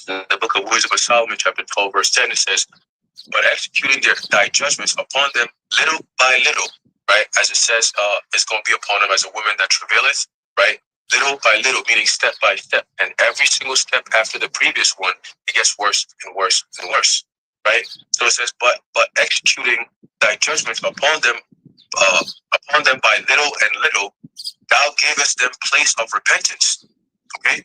in the book of Wisdom of Solomon, chapter 12, verse 10, it says, "But executing thy judgments upon them little by little," right? As it says, it's going to be upon them as a woman that travaileth, right? Little by little, meaning step by step. And every single step after the previous one, it gets worse and worse and worse, right? So it says, but executing thy judgments upon them by little and little, thou gavest them place of repentance. Okay?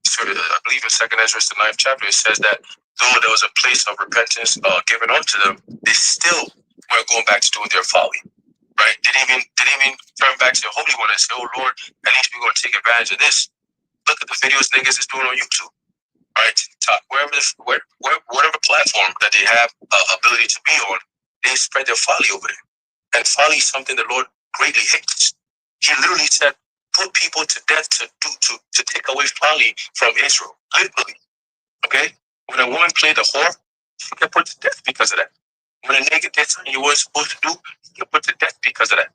So I believe in 2nd Ezra, the 9th chapter, it says that though there was a place of repentance given unto them, they still were going back to doing their folly. Right? They didn't even turn back to the Holy One and say, "Oh Lord, at least we're going to take advantage of this." Look at the videos niggas is doing on YouTube. Right? TikTok, whatever platform that they have ability to be on, they spread their folly over there. And folly is something the Lord greatly hates. He literally said, "Put people to death to take away folly from Israel." Literally. Okay? When a woman played the whore, she get put to death because of that. When a nigga did something you weren't supposed to do, you get put to death because of that.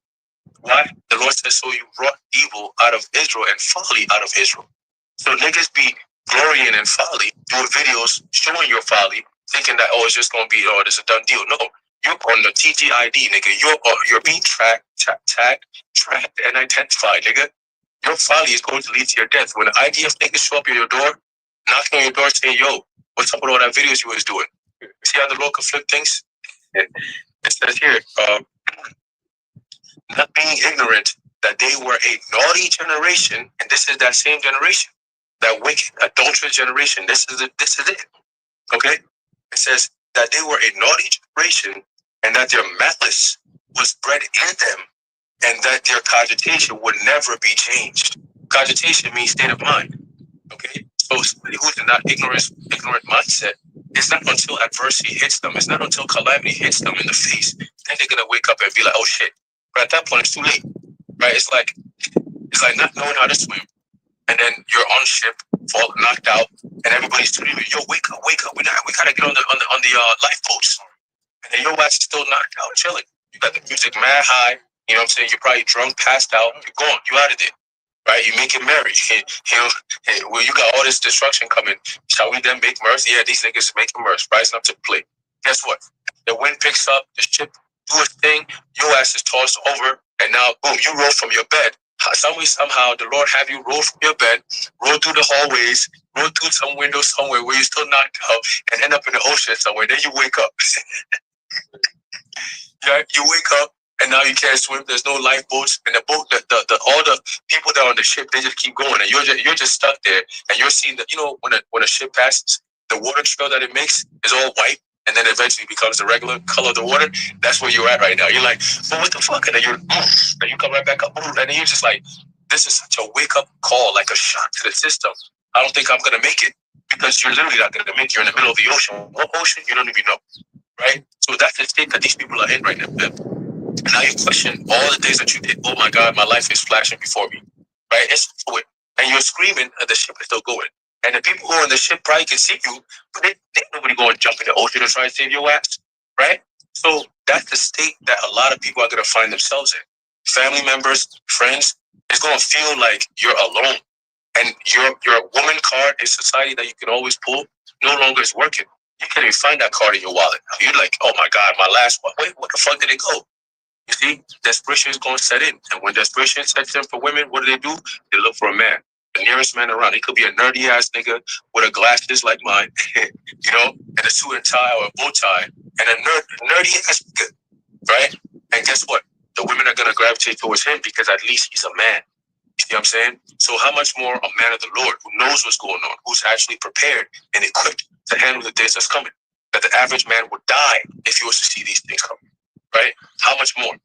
Why? The Lord says, "So you brought evil out of Israel and folly out of Israel." So niggas be glorying in folly, doing videos showing your folly, thinking that, oh, it's just gonna be, oh, this is a done deal. No, you're on the TTID, nigga. You're being tagged, tracked, and identified, nigga. Your folly is going to lead to your death. When the IDF niggas show up at your door, knocking on your door, saying, "Yo, what's up with all that videos you was doing?" See how the Lord can flip things? It says here, not being ignorant that they were a naughty generation, and this is that same generation, that wicked, adulterous generation. This is it. Okay? It says that they were a naughty generation, and that their malice was bred in them, and that their cogitation would never be changed. Cogitation means state of mind. Okay? So somebody who's in that ignorant mindset, it's not until adversity hits them, it's not until calamity hits them in the face, then they're gonna wake up and be like, "Oh shit." But at that point, it's too late, right? It's like not knowing how to swim, and then you're on ship, fall knocked out, and everybody's screaming, "Yo, wake up! We gotta get on the lifeboats." And then your ass is still knocked out, chilling. You got the music mad high. You know what I'm saying? You're probably drunk, passed out. You're gone. You out of there, right? You making merry. Well, you got all this destruction coming. Shall we then make mirth? Yeah, these niggas making mirth, rising up to the plate. Guess what? The wind picks up. The ship do its thing. Your ass is tossed over, and now boom, you roll from your bed. Somehow, the Lord have you roll from your bed, roll through the hallways, roll through some window somewhere where you're still knocked out, and end up in the ocean somewhere. Then you wake up. Yeah, you wake up, and now you can't swim. There's no lifeboats, and the boat, all the people that are on the ship, they just keep going, and you're just stuck there, and you're seeing that. You know, when a ship passes, the water trail that it makes is all white, and then eventually becomes the regular color of the water. That's where you're at right now. You're like, "But what the fuck?" And then you come right back up, and then you're just like, "This is such a wake up call, like a shock to the system. I don't think I'm gonna make it," because you're literally not gonna make it. You're in the middle of the ocean. What ocean? You don't even know, right? So that's the state that these people are in right now. And now you question all the things that you did. Oh my God, my life is flashing before me, right? It's forward, and you're screaming, and the ship is still going. And the people who are on the ship probably can see you, but they ain't nobody going to jump in the ocean to try to save your ass, right? So that's the state that a lot of people are going to find themselves in. Family members, friends, it's going to feel like you're alone, and your woman card in society that you can always pull no longer is working. You can't even find that card in your wallet. You're like, "Oh my God, my last one. Wait, what the fuck did it go?" You see, desperation is going to set in, and when desperation sets in for women, what do? They look for a man. The nearest man around. He could be a nerdy ass nigga with a glasses like mine, you know, and a suit and tie or a bow tie, and a nerdy ass nigga, right? And guess what? The women are gonna gravitate towards him because at least he's a man. You see what I'm saying? So how much more a man of the Lord who knows what's going on, who's actually prepared and equipped to handle the things that's coming? That the average man would die if he was to see these things coming, right? How much more?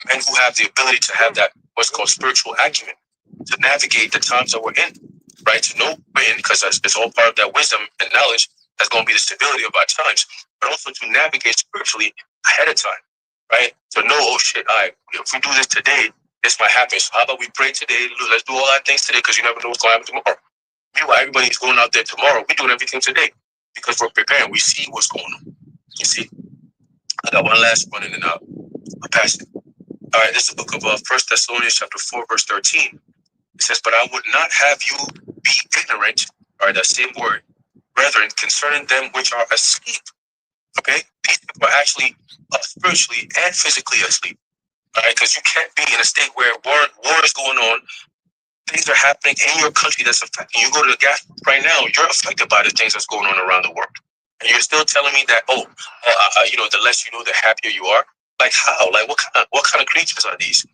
Men who have the ability to have that what's called spiritual acumen, to navigate the times that we're in, right? To know we're in, because it's all part of that wisdom and knowledge that's going to be the stability of our times, but also to navigate spiritually ahead of time, right? To know, oh shit, all right, if we do this today, this might happen. So how about we pray today? Let's do all our things today, because you never know what's going to happen tomorrow. Meanwhile, everybody's going out there tomorrow. We're doing everything today because we're preparing. We see what's going on. You see, I got one last one, and then I'll pass it. All right, this is the book of 1 Thessalonians chapter 4, verse 13. It says, "But I would not have you be ignorant," or that same word, "brethren, concerning them which are asleep." Okay? These people are actually spiritually and physically asleep. All right? Because you can't be in a state where war is going on, things are happening in your country that's affecting you. You go to the gas pump right now, you're affected by the things that's going on around the world. And you're still telling me that, you know, the less you know, the happier you are. Like how? Like what kind of creatures are these?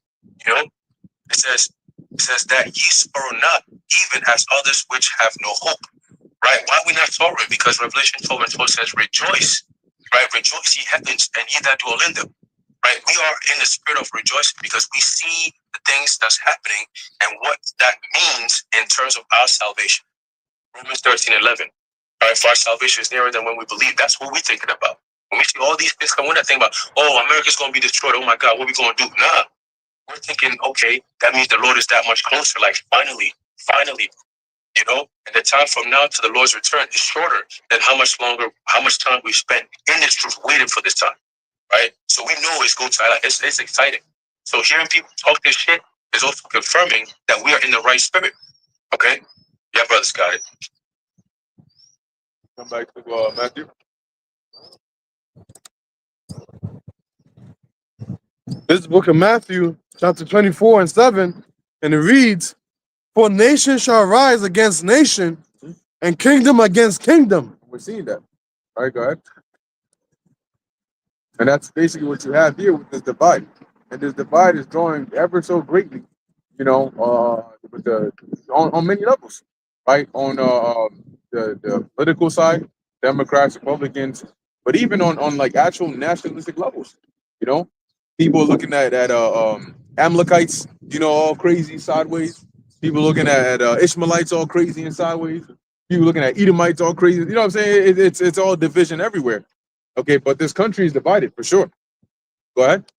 You know? It says that ye sorrow not, even as others which have no hope. Right? Why are we not sorrowing? Because Revelation 12:12 says, "Rejoice," right? "Rejoice, ye heavens, and ye that dwell in them." right? We are in the spirit of rejoicing because we see the things that's happening and what that means in terms of our salvation. Romans 13:11. All right, for our salvation is nearer than when we believe. That's what we're thinking about. When we see all these things come, we're not thinking about, oh, America's going to be destroyed. Oh my God, what are we going to do? Nah, we're thinking, okay, that means the Lord is that much closer. Like finally, you know, and the time from now to the Lord's return is shorter than how much time we spent in this truth waiting for this time, right? So we know it's going to, it's exciting. So hearing people talk this shit is also confirming that we are in the right spirit, okay? Yeah, brother Scotty. Come back to Matthew. This is the book of Matthew, chapter 24:7, and it reads, "For nation shall rise against nation, and kingdom against kingdom." We're seeing that. All right, go ahead. And that's basically what you have here with this divide. And this divide is growing ever so greatly, you know, with on many levels, right? On the political side, Democrats, Republicans, but even on like actual nationalistic levels, you know, people looking at Amalekites, you know, all crazy sideways. People looking at Ishmaelites all crazy and sideways. People looking at Edomites all crazy. You know what I'm saying? It's all division everywhere. Okay, but this country is divided for sure. Go ahead.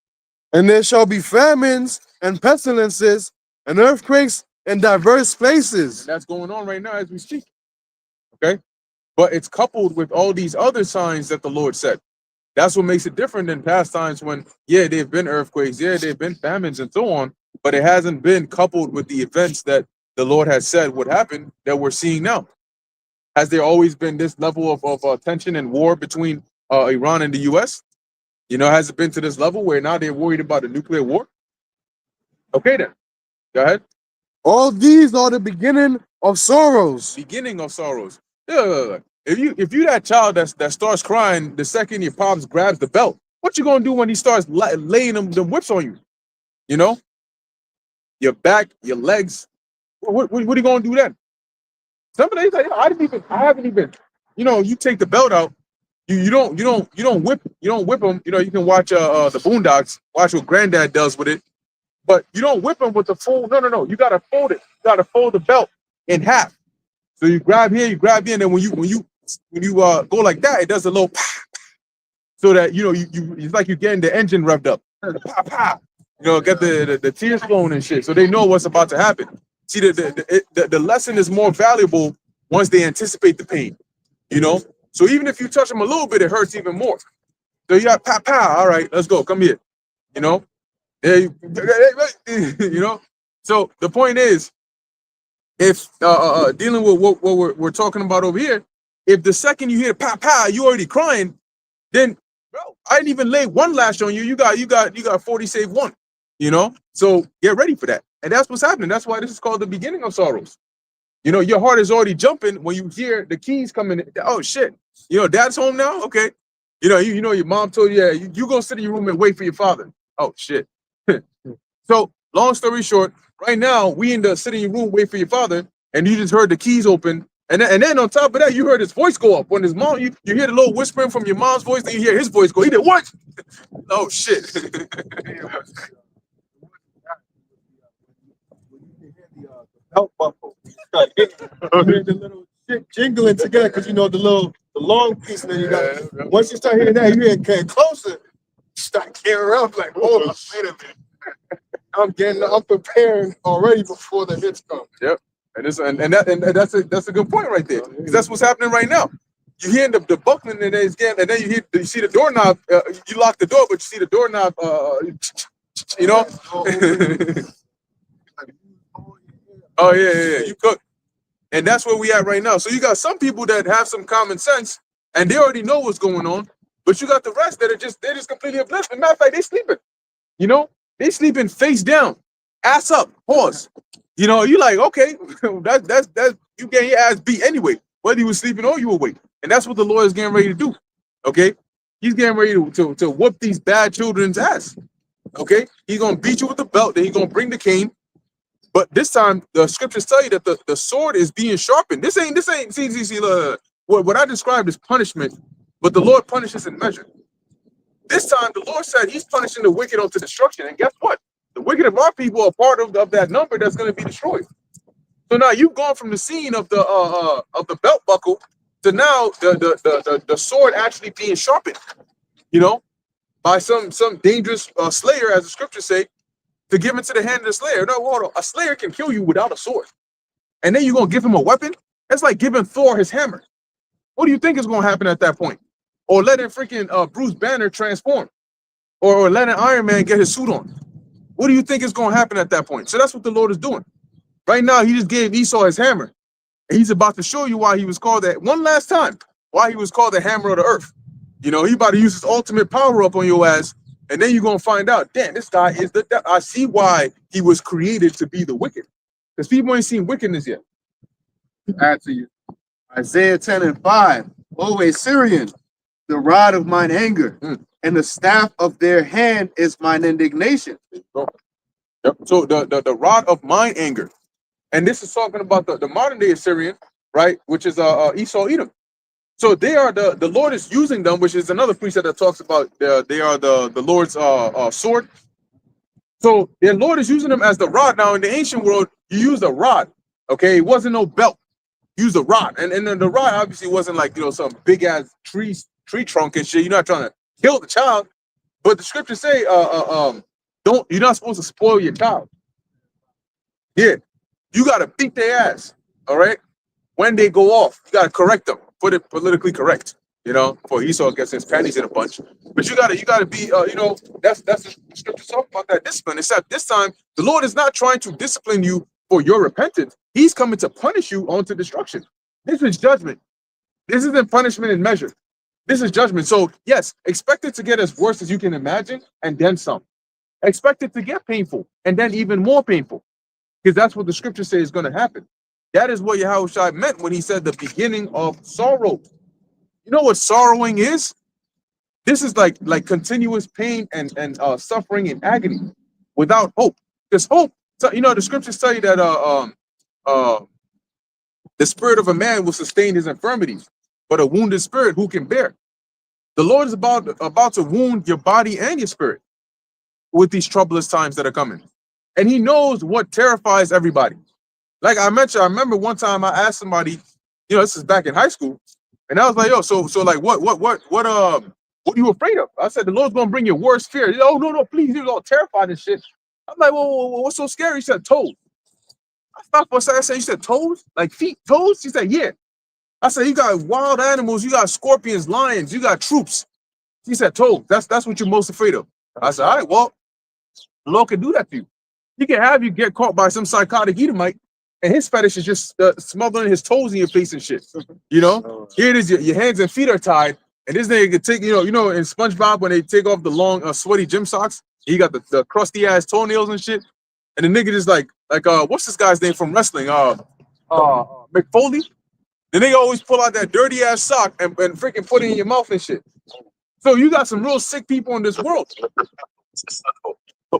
"And there shall be famines and pestilences and earthquakes in diverse places." And that's going on right now as we speak. Okay, but it's coupled with all these other signs that the Lord said. That's what makes it different than past times when, yeah, they've been earthquakes, yeah, they've been famines and so on, but it hasn't been coupled with the events that the Lord has said would happen that we're seeing now. Has there always been this level of tension and war between Iran and the U.S.? You know, has it been to this level where now they're worried about a nuclear war? Okay, then. Go ahead. "All these are the beginning of sorrows." Beginning of sorrows. Yeah. If you that child that starts crying the second your pops grabs the belt, what you gonna do when he starts laying them whips on you? You know, your back, your legs. What are you gonna do then? Some of these, I haven't even. You know, you take the belt out. You don't whip them. You know, you can watch the Boondocks, watch what Granddad does with it, but you don't whip them with the full. No. You gotta fold it. You gotta fold the belt in half. So you grab here, and then when you go like that, it does a little pop, so that you know you it's like you're getting the engine revved up. Pop, pop. You know, get the tears flowing and shit, so they know what's about to happen. See, the lesson is more valuable once they anticipate the pain. You know, so even if you touch them a little bit, it hurts even more. So you got pop, pop. All right, let's go. Come here. You know, you know. So the point is, if dealing with what we're talking about over here, if the second you hear pop, pop, you already crying, then bro, I didn't even lay one lash on you. You got 40 save one. You know, so get ready for that. And that's what's happening. That's why this is called the beginning of sorrows. You know, your heart is already jumping when you hear the keys coming. Oh shit! You know, dad's home now. Okay. You know, your mom told you, yeah, you go sit in your room and wait for your father. Oh shit! So, long story short, right now we in the sit in your room, wait for your father, and you just heard the keys open, and then on top of that, you heard his voice go up. When his mom, you hear the little whispering from your mom's voice, then you hear his voice go. He did what? Oh shit! Belt buckle. Start hitting the little shit jingling together because you know the long piece, and then you got once you start hitting that, you get closer. Start gearing up like, hold on, wait a minute. I'm preparing already before the hits come. Yep, and that's a good point right there, because that's what's happening right now. You hear the buckling, and then you see the doorknob. You lock the door, but you see the doorknob. You know. Oh yeah. You cook, and that's where we at right now. So you got some people that have some common sense, and they already know what's going on. But you got the rest that they're just completely oblivious. Matter of fact, they sleeping. You know, they sleeping face down, ass up, horse. You know, you like, okay, that's you getting your ass beat anyway, whether you were sleeping or you were awake. And that's what the Lord is getting ready to do. Okay, he's getting ready to whoop these bad children's ass. Okay, he's gonna beat you with the belt, then he's gonna bring the cane. But this time, the scriptures tell you that the sword is being sharpened. This ain't. See. What I described is punishment, but the Lord punishes in measure. This time, the Lord said He's punishing the wicked unto destruction. And guess what? The wicked of our people are part of that number that's going to be destroyed. So now you've gone from the scene of the belt buckle to now the sword actually being sharpened, you know, by some dangerous slayer, as the scriptures say, to give into the hand of the slayer. No, hold on. A slayer can kill you without a sword, and then you're gonna give him a weapon. That's like giving Thor his hammer. What do you think is gonna happen at that point? Or letting freaking Bruce Banner transform, or letting Iron Man get his suit on? What do you think is gonna happen at that point? So that's what the Lord is doing. Right now, He just gave Esau his hammer. And He's about to show you why he was called that one last time, why he was called the hammer of the earth. You know, He about to use his ultimate power up on your ass, and then you're gonna find out, damn, this guy is I see why he was created to be the wicked. Because people ain't seen wickedness yet. Add to you. Isaiah 10:5. O Assyrian, the rod of mine anger, and the staff of their hand is mine indignation. Yep. So the rod of mine anger. And this is talking about the modern day Assyrian, right? Which is Esau, Edom. So they are the Lord is using them, which is another precept that talks about they are the Lord's sword. So the Lord is using them as the rod. Now in the ancient world, you used a rod. Okay, it wasn't no belt. You used a rod, and then the rod obviously wasn't like, you know, some big ass tree trunk and shit. You're not trying to kill the child, but the scriptures say you're not supposed to spoil your child. Yeah. You got to beat their ass, all right? When they go off, you got to correct them, put it politically correct, you know, for Esau gets his panties in a bunch. But you got to be, you know, that's the scripture talk about that discipline. Except this time, the Lord is not trying to discipline you for your repentance. He's coming to punish you onto destruction. This is judgment. This isn't punishment in measure. This is judgment. So yes, expect it to get as worse as you can imagine, and then some. Expect it to get painful, and then even more painful. Because that's what the scripture says is going to happen. That is what Yahushua meant when He said the beginning of sorrow. You know what sorrowing is? This is like continuous pain and suffering and agony without hope. Because hope, so, you know, the scriptures tell you that the spirit of a man will sustain his infirmities, but a wounded spirit who can bear? The Lord is about to wound your body and your spirit with these troublous times that are coming. And He knows what terrifies everybody. Like I mentioned, I remember one time I asked somebody, you know, this is back in high school, and I was like, yo, so like what are you afraid of? I said, the Lord's gonna bring your worst fear. He said, oh no, please, he was all terrified and shit. I'm like, well, what's so scary? He said, toes. I stopped for a second. I said, you said toes? Like feet, toes? He said, yeah. I said, you got wild animals, you got scorpions, lions, you got troops. He said, toes. That's what you're most afraid of. I said, all right, well, the Lord can do that to you. He can have you get caught by some psychotic Edomite, and his fetish is just smothering his toes in your face and shit. You know, here it is, your hands and feet are tied, and this nigga could take, you know, in SpongeBob when they take off the long, sweaty gym socks, he got the crusty ass toenails and shit, and the nigga just like what's this guy's name from wrestling? McFoley. The nigga always pull out that dirty ass sock and freaking put it in your mouth and shit. So you got some real sick people in this world.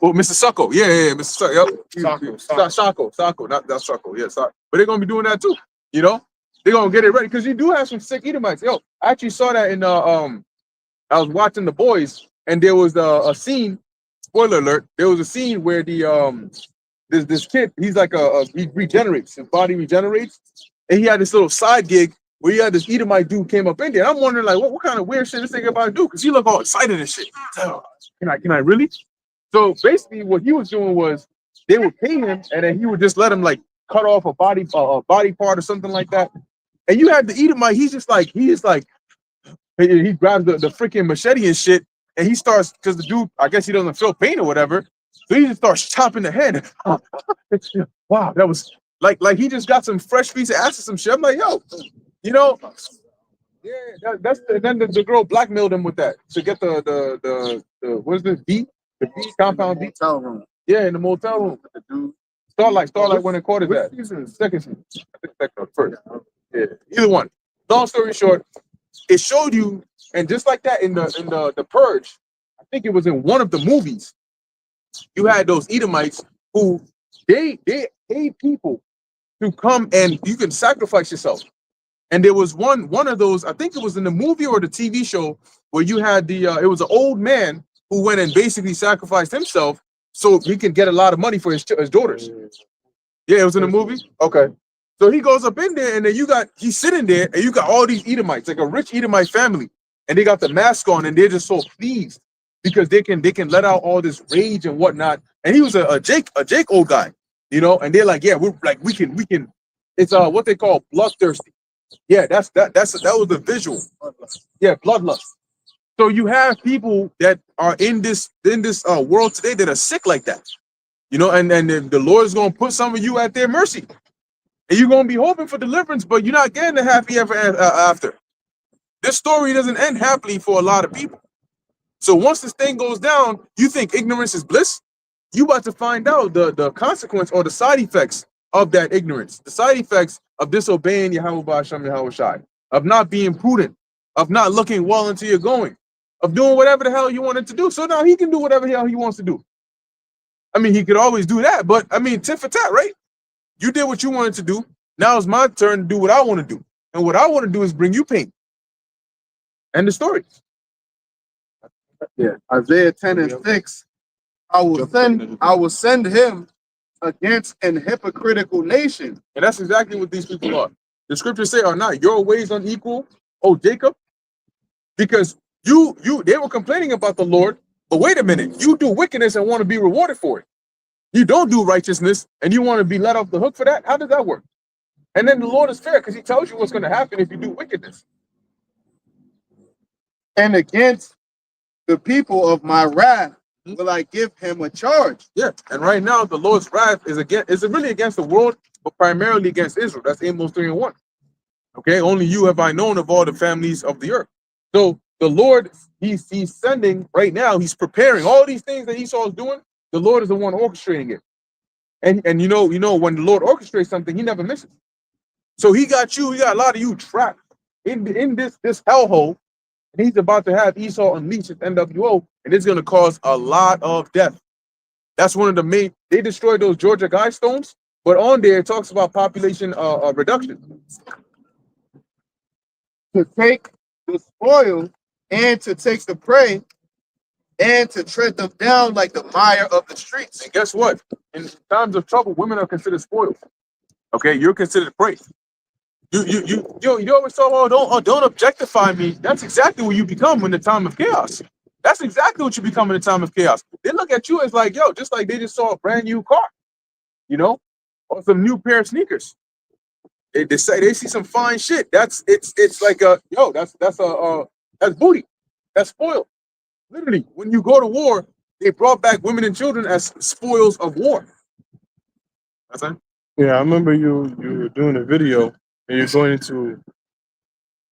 Oh, Mr. Sucko. Yeah, Mr. Sucko. Yep. Sacco. Not that Sucko. Yeah, Sacco. But they're gonna be doing that too. You know, they're gonna get it ready because you do have some sick Edomites. Yo, I actually saw that in I was watching The Boys, and there was a scene. Spoiler alert! There was a scene where this kid, he's like he regenerates, his body regenerates, and he had this little side gig where he had this Edomite dude came up in there. I'm wondering like what kind of weird shit this nigga about to do because he look all excited and shit. Can I really? So basically, what he was doing was they would pay him, and then he would just let him like cut off a body part or something like that. And you have the Edomite. He grabs the freaking machete and shit, and he starts because the dude, I guess he doesn't feel pain or whatever, so he just starts chopping the head. Wow, that was like he just got some fresh piece of ass or some shit. I'm like, yo, you know, yeah, then the girl blackmailed him with that to get the what is this B? The B compound B Motel room. Yeah, in the motel room. The dude. Starlight when it caught that. Second season. I think second or first. Yeah. Either one. Long story short, it showed you, and just like that in the Purge, I think it was in one of the movies, you had those Edomites who they paid people to come and you can sacrifice yourself. And there was one of those, I think it was in the movie or the TV show, where you had it was an old man who went and basically sacrificed himself so he could get a lot of money for his daughters. Yeah, it was in the movie. Okay. So he goes up in there, and then he's sitting there, and you got all these Edomites, like a rich Edomite family, and they got the mask on, and they're just so pleased because they can let out all this rage and whatnot. And he was a Jake old guy, you know, and they're like, yeah, we're like we can. It's what they call bloodthirsty. Yeah, that was the visual. Yeah, bloodlust. So you have people that are in this world today that are sick like that, you know, and the Lord is going to put some of you at their mercy, and you're going to be hoping for deliverance, but you're not getting a happy ever after. This story doesn't end happily for a lot of people. So once this thing goes down, you think ignorance is bliss? You about to find out the consequence or the side effects of that ignorance, the side effects of disobeying Yahweh Ba'ashem Yahweh Shai, of not being prudent, of not looking well into your going, of doing whatever the hell you wanted to do. So now he can do whatever the hell he wants to do. I mean, he could always do that, but I mean, tit for tat, right? You did what you wanted to do. Now it's my turn to do what I want to do. And what I want to do is bring you pain. And the story. Yeah, Isaiah 10:6. I will send him against an hypocritical nation. And that's exactly what these people are. The scriptures say, are not your ways unequal, oh Jacob? Because they were complaining about the Lord, but wait a minute, you do wickedness and want to be rewarded for it. You don't do righteousness and you want to be let off the hook for that? How does that work? And then the Lord is fair because he tells you what's going to happen if you do wickedness. And against the people of my wrath will I give him a charge. Yeah, and right now the Lord's wrath is really against the world, but primarily against Israel. That's Amos 3:1. Okay, only you have I known of all the families of the earth. So the Lord, he's sending right now, he's preparing all these things that Esau is doing. The Lord is the one orchestrating it. And you know, when the Lord orchestrates something, he never misses. So he got a lot of you trapped in this hellhole. And he's about to have Esau unleash his NWO, and it's going to cause a lot of death. That's one of the main. They destroyed those Georgia Guidestones, but on there it talks about population reduction. To take the spoil and to take the prey and to tread them down like the mire of the streets. And guess what? In times of trouble, women are considered spoiled. Okay, you're considered prey. You always talk, don't objectify me. That's exactly what you become in the time of chaos. That's exactly what you become in the time of chaos. They look at you as like, just like they just saw a brand new car, you know, or some new pair of sneakers. They say they see some fine shit. It's like that's booty. That's spoiled. Literally, when you go to war, they brought back women and children as spoils of war. That's it. Yeah, I remember you were doing a video and you're going into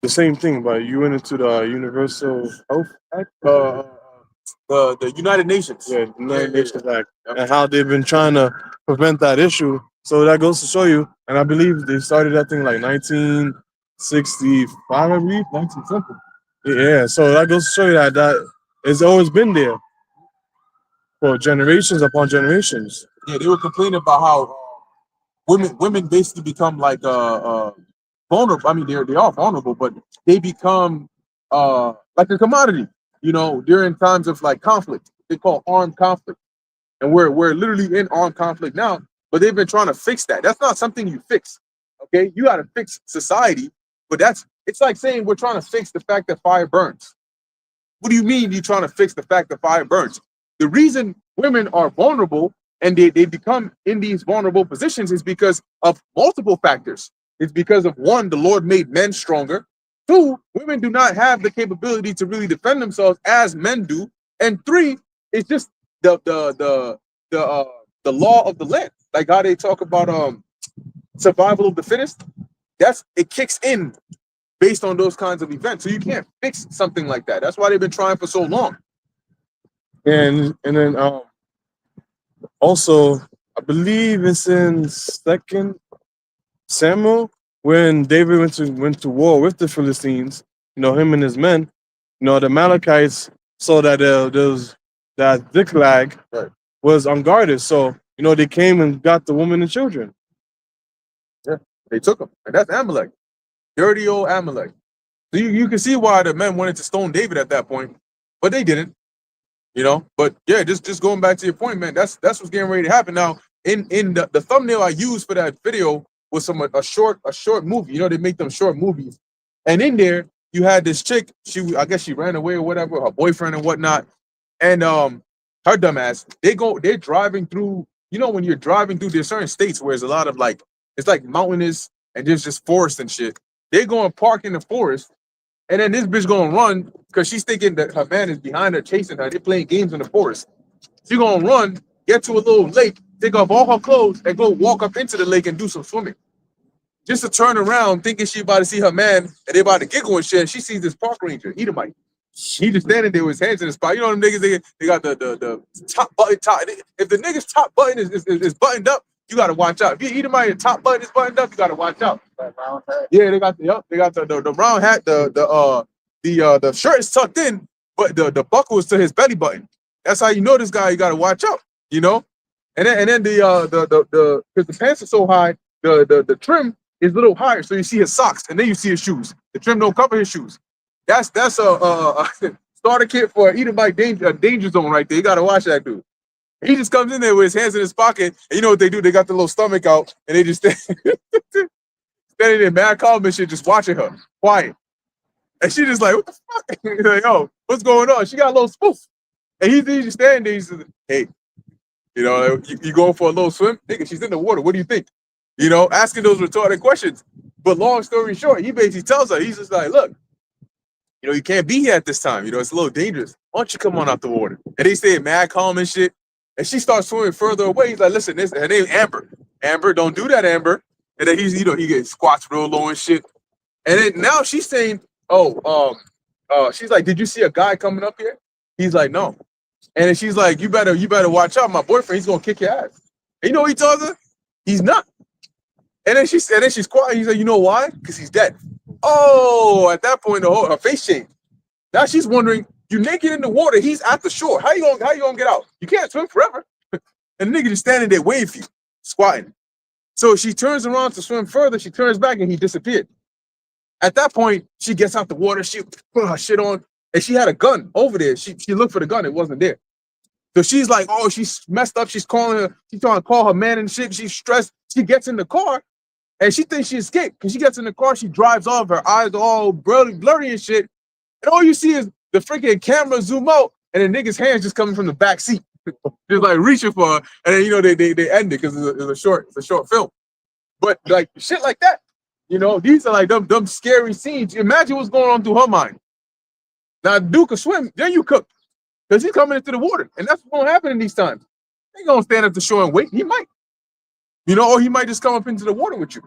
the same thing, but you went into the Universal Health Act, the United Nations. Yeah, the United Nations Act, and how they've been trying to prevent that issue. So that goes to show you, and I believe they started that thing like 1965, I believe, 19 something. Yeah, so that goes to show you that it's always been there for generations upon generations. Yeah, they were complaining about how women basically become like vulnerable. I mean, they are vulnerable, but they become like a commodity, you know, during times of like conflict. They call armed conflict. And we're literally in armed conflict now, but they've been trying to fix that. That's not something you fix. Okay, you got to fix society, but it's like saying we're trying to fix the fact that fire burns. What do you mean you're trying to fix the fact that fire burns? The reason women are vulnerable and they become in these vulnerable positions is because of multiple factors. It's because of, one, the Lord made men stronger. Two, women do not have the capability to really defend themselves as men do. And three, it's just the law of the land. Like how they talk about survival of the fittest. It kicks in based on those kinds of events. So you can't fix something like that. That's why they've been trying for so long. And then also, I believe it's in 2 Samuel when David went to war with the Philistines. You know, him and his men. You know, the Amalekites saw that that Ziklag was unguarded, so you know they came and got the women and children. Yeah, they took them, and that's Amalek. Dirty old Amalek. So you can see why the men wanted to stone David at that point, but they didn't. You know, but yeah, just going back to your point, man. That's what's getting ready to happen now. In the thumbnail I used for that video was a short movie. You know, they make them short movies, and in there you had this chick. I guess she ran away or whatever, her boyfriend and whatnot, and her dumbass. They're driving through. You know, when you're driving through, there's certain states where there's a lot of like it's like mountainous and there's just forest and shit. They're going to park in the forest. And then this bitch gonna run because she's thinking that her man is behind her chasing her. They're playing games in the forest. She gonna run, get to a little lake, take off all her clothes, and go walk up into the lake and do some swimming. Just to turn around, thinking she about to see her man, and they about to giggle and shit. And she sees this park ranger, Edomite. He just standing there with his hands in his pocket. You know them niggas, they got the top button top. If the nigga's top button is buttoned up, you gotta watch out. If you Edomite, the top button is buttoned up, you gotta watch out. Yeah, they got the round hat, the shirt is tucked in, but the buckle is to his belly button. That's how you know this guy. You gotta watch out, you know. And then the because the pants are so high, the trim is a little higher, so you see his socks, and then you see his shoes. The trim don't cover his shoes. That's a starter kit for Edomite danger zone right there. You gotta watch that dude. He just comes in there with his hands in his pocket, and you know what they do? They got the little stomach out, and they just standing there, mad calm and shit, just watching her, quiet. And she just like, what the fuck? He's like, oh, what's going on? She got a little spoof. And he's just standing there, he says, hey, you know, you going for a little swim? Nigga, she's in the water. What do you think? You know, asking those retarded questions. But long story short, he basically tells her, he's just like, look, you know, you can't be here at this time. You know, it's a little dangerous. Why don't you come on out the water? And they stay mad calm and shit. And she starts swimming further away. He's like, listen, her name's Amber. Amber, don't do that, Amber. And then he's, you know, he gets squats real low and shit. And then now she's saying, she's like, did you see a guy coming up here? He's like, no. And then she's like, you better watch out. My boyfriend, he's gonna kick your ass. And you know what he tells her? He's not. And then she's quiet. He's like, you know why? Because he's dead. Oh, at that point, her face changed. Now she's wondering, you're naked in the water. He's at the shore. How you gonna get out? You can't swim forever. And the nigga just standing there waiting for you, squatting. So she turns around to swim further. She turns back and he disappeared. At that point, she gets out the water. She put her shit on, and she had a gun over there. She looked for the gun. It wasn't there. So she's like, oh, she's messed up. She's trying to call her man and shit. She's stressed. She gets in the car, and she thinks she escaped. Because she gets in the car, she drives off. Her eyes are all blurry and shit. And all you see is the freaking camera zoom out, and the nigga's hands just coming from the back seat, just like reaching for her. And then, you know, they end it because it's a short film. But like shit like that, you know, these are like them scary scenes. Imagine what's going on through her mind. Now, Duke can swim, then you cook, because he's coming into the water, and that's what's gonna happen in these times. He ain't gonna stand at the shore and wait. He might, you know, or he might just come up into the water with you,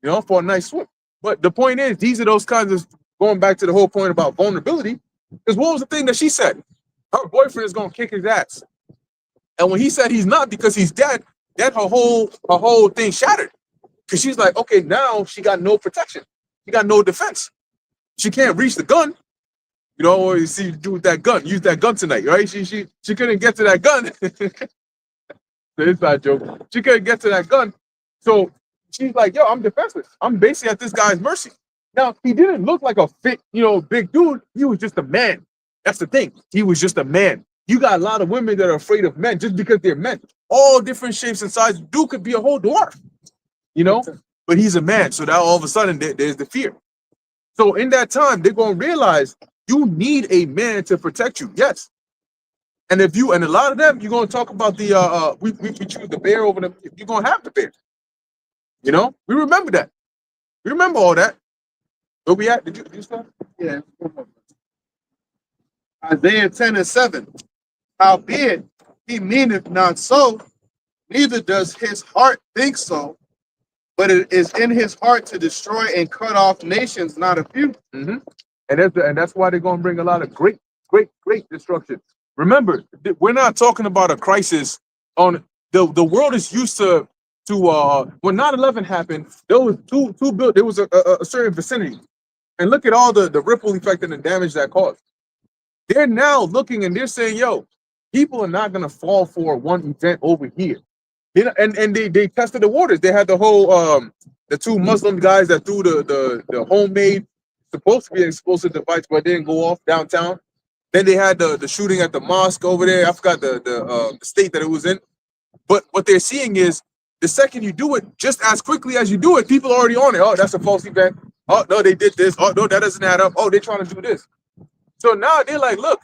you know, for a nice swim. But the point is, these are those kinds of, going back to the whole point about vulnerability, because what was the thing that she said? Her boyfriend is gonna kick his ass, and when he said he's not because he's dead, then her whole thing shattered, because she's like, okay, now she got no protection, she got no defense, she can't reach the gun. You know, what you see, do with that gun. Use that gun tonight, right? She couldn't get to that gun. It's not a joke. She couldn't get to that gun. So she's like, yo, I'm defenseless. I'm basically at this guy's mercy. Now, he didn't look like a fit, you know, big dude. He was just a man. That's the thing. He was just a man. You got a lot of women that are afraid of men just because they're men. All different shapes and sizes. Dude could be a whole dwarf, you know? But he's a man. So now all of a sudden, there's the fear. So in that time, they're going to realize you need a man to protect you. Yes. And a lot of them, you're going to talk about the, we choose the bear over them. You're going to have the bear. You know, we remember that. We remember all that. Where we at? Did you start? Yeah. Isaiah 10:7. Howbeit, he meaneth not so, neither does his heart think so, but it is in his heart to destroy and cut off nations, not a few. Mm-hmm. And that's why they're going to bring a lot of great destruction. Remember, we're not talking about a crisis on the world is used to when 9/11 happened, there was there was a certain vicinity. And look at all the ripple effect and the damage that caused. They're now looking and they're saying, yo, people are not going to fall for one event over here. And they tested the waters. They had the whole the two Muslim guys that threw the homemade, supposed to be an explosive device, but it didn't go off downtown. Then they had the shooting at the mosque over there. I forgot the state that it was in. But what they're seeing is the second you do it, just as quickly as you do it, people are already on it. Oh, that's a false event. Oh, no, they did this. Oh, no, that doesn't add up. Oh, they're trying to do this. So now they're like, look,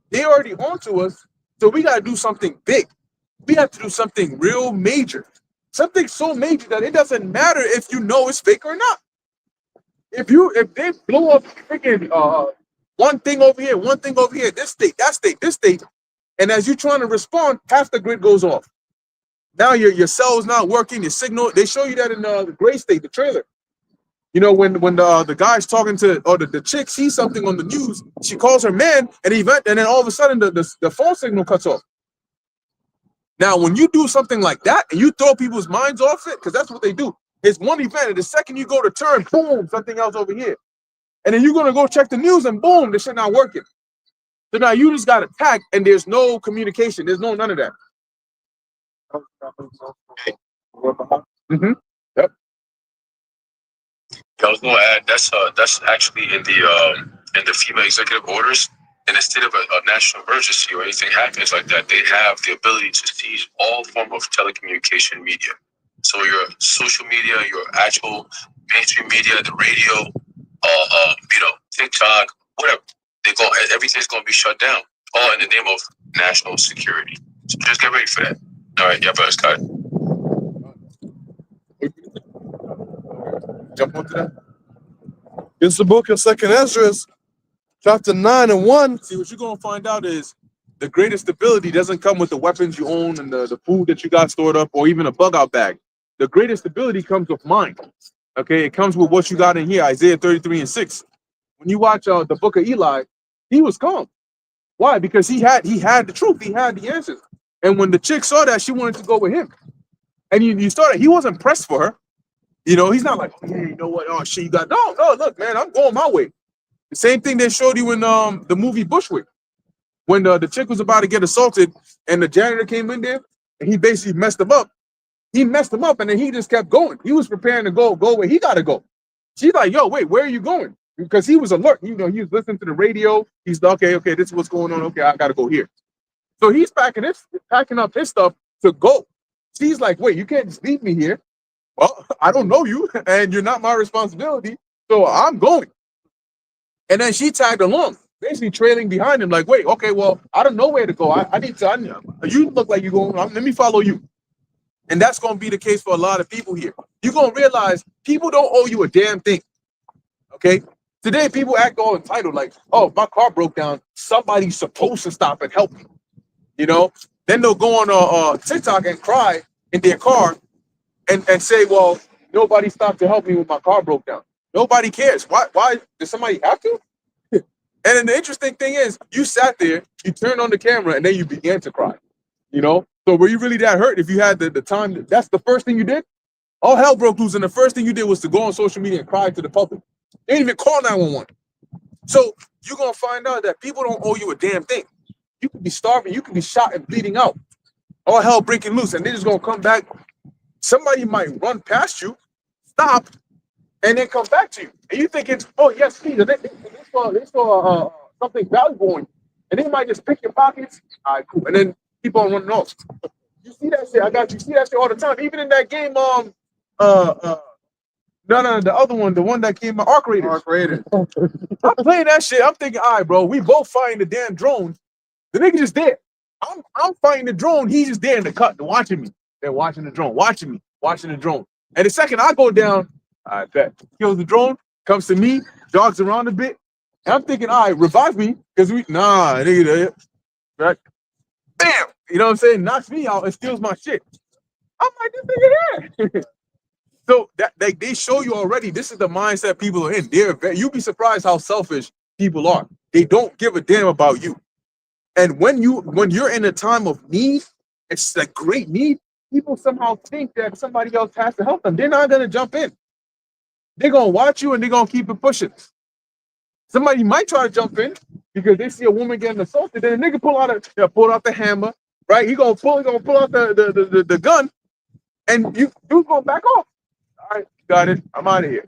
they already onto us. So we got to do something big. We have to do something real major. Something so major that it doesn't matter if you know it's fake or not. If they blow up freaking one thing over here, this state, that state, this state, and as you're trying to respond, half the grid goes off. Now your cell's not working, your signal. They show you that in the gray state, the trailer. You know, when the guy's talking to, or the chick sees something on the news, she calls her man an event, and then all of a sudden the phone signal cuts off. Now, when you do something like that and you throw people's minds off it, because that's what they do. It's one event, and the second you go to turn, boom, something else over here. And then you're going to go check the news, and boom, this shit not working. So now you just got attacked, and there's no communication. There's none of that. Mm-hmm. Yep. I was going to add that's actually in the FEMA executive orders. In the state of a national emergency or anything happens like that, they have the ability to seize all form of telecommunication media. So your social media, your actual mainstream media, the radio, TikTok, whatever, everything's going to be shut down, all in the name of national security. So just get ready for that. All right, yeah, brother Scott. Jump onto that. It's the book of Second Ezra, chapter 9 and 1. See, what you're going to find out is the greatest stability doesn't come with the weapons you own and the food that you got stored up or even a bug out bag. The greatest stability comes with mind. Okay, it comes with what you got in here, Isaiah 33:6. When you watch the book of Eli, he was calm. Why? Because he had the truth. He had the answers. And when the chick saw that, she wanted to go with him. And you started, he wasn't pressed for her. You know, he's not like, oh, yeah, you know what? Oh, shit, you got, no, look, man, I'm going my way. The same thing they showed you in the movie Bushwick. When the chick was about to get assaulted and the janitor came in there and he basically messed him up. He messed him up and then he just kept going. He was preparing to go where he got to go. She's like, yo, wait, where are you going? Because he was alert. You know, he was listening to the radio. He's like, okay, this is what's going on. Okay, I got to go here. So he's packing up his stuff to go. She's like, wait, you can't just leave me here. Well, I don't know you and you're not my responsibility. So I'm going. And then she tagged along, basically trailing behind him, like, wait, okay, well, I don't know where to go. I need to, you look like you're going, let me follow you. And that's going to be the case for a lot of people here. You're going to realize people don't owe you a damn thing. Okay? Today, people act all entitled, like, oh, my car broke down. Somebody's supposed to stop and help me. You know? Then they'll go on TikTok and cry in their car and say, well, nobody stopped to help me when my car broke down. Nobody cares. Why does somebody have to? And then the interesting thing is, you sat there, you turned on the camera, and then you began to cry. You know? So were you really that hurt if you had the time? That's the first thing you did? All hell broke loose, and the first thing you did was to go on social media and cry to the public. They didn't even call 911. So you're going to find out that people don't owe you a damn thing. You could be starving, you could be shot and bleeding out. All hell breaking loose, and they're just going to come back. Somebody might run past you, stop, and then come back to you. And you think it's, oh, yes, please. They saw something valuable in you. And they might just pick your pockets. All right, cool. And then keep on running off. You see that shit? I got you. See that shit all the time. Even in that game, no, the other one, the one that came out, Arc Raiders. I'm playing that shit. I'm thinking, all right, bro, we both fighting the damn drone. The nigga just there. I'm fighting the drone. He's just there in the cut, watching me. They're watching the drone, watching me, watching the drone. And the second I go down, I bet kills the drone, comes to me, jogs around a bit. And I'm thinking, all right, revive me, because nigga, right? Bam! You know what I'm saying? Knocks me out and steals my shit. I'm like, this nigga here. So that they show you already, this is the mindset people are in. You'd be surprised how selfish people are. They don't give a damn about you. And when you're in a time of need, it's like great need, people somehow think that somebody else has to help them. They're not going to jump in. They're going to watch you and they're going to keep it pushing. Somebody might try to jump in because they see a woman getting assaulted. Then the nigga pull out the hammer, right? He gonna pull out the gun, and you going to back off. all right, got it. I'm out of here.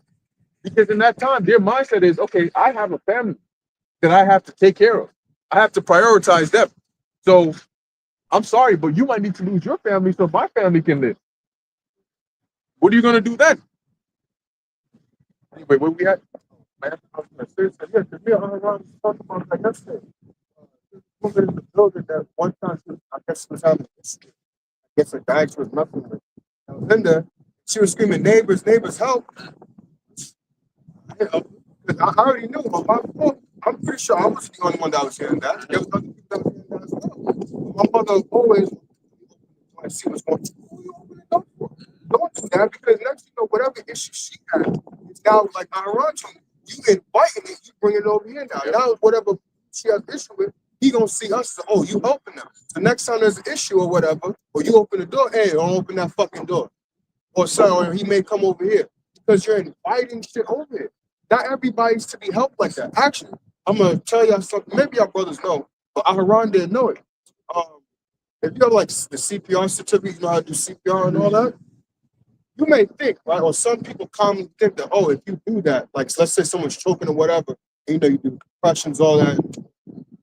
Because in that time, their mindset is, okay, I have a family that I have to take care of. I have to prioritize them. So I'm sorry, but you might need to lose your family so my family can live. What are you gonna do then? Anyway, what we had, man, I was gonna say, so yeah, because me and Ron was talking about like yesterday. Woman in the building that one time she was, I guess she was having this, I guess a guy she was messing with. I was in there, she was screaming, neighbors, neighbors, help. You know, 'cause I already knew, but my fault. I'm pretty sure I wasn't the only one that was hearing that. There was other people that was hearing that as well. My mother always, when I see what's going on, who you open the door for? Don't do that because next thing you know, whatever issue she had, it's now like Aaron told me, you inviting it, you bring it over here now. Now, whatever she has issue with, he gonna see us. So, oh, you helping them. So next time there's an issue or whatever, or you open the door, hey, don't open that fucking door. Or so, or he may come over here because you're inviting shit over here. Not everybody's to be helped like that. Actually, I'm gonna tell y'all something. Maybe y'all brothers know, but Aharon didn't know it. If you have like the CPR certificate, you know how to do CPR and all that. You may think, right, or some people commonly think that, oh, if you do that, like let's say someone's choking or whatever, and, you know, you do compressions, all that.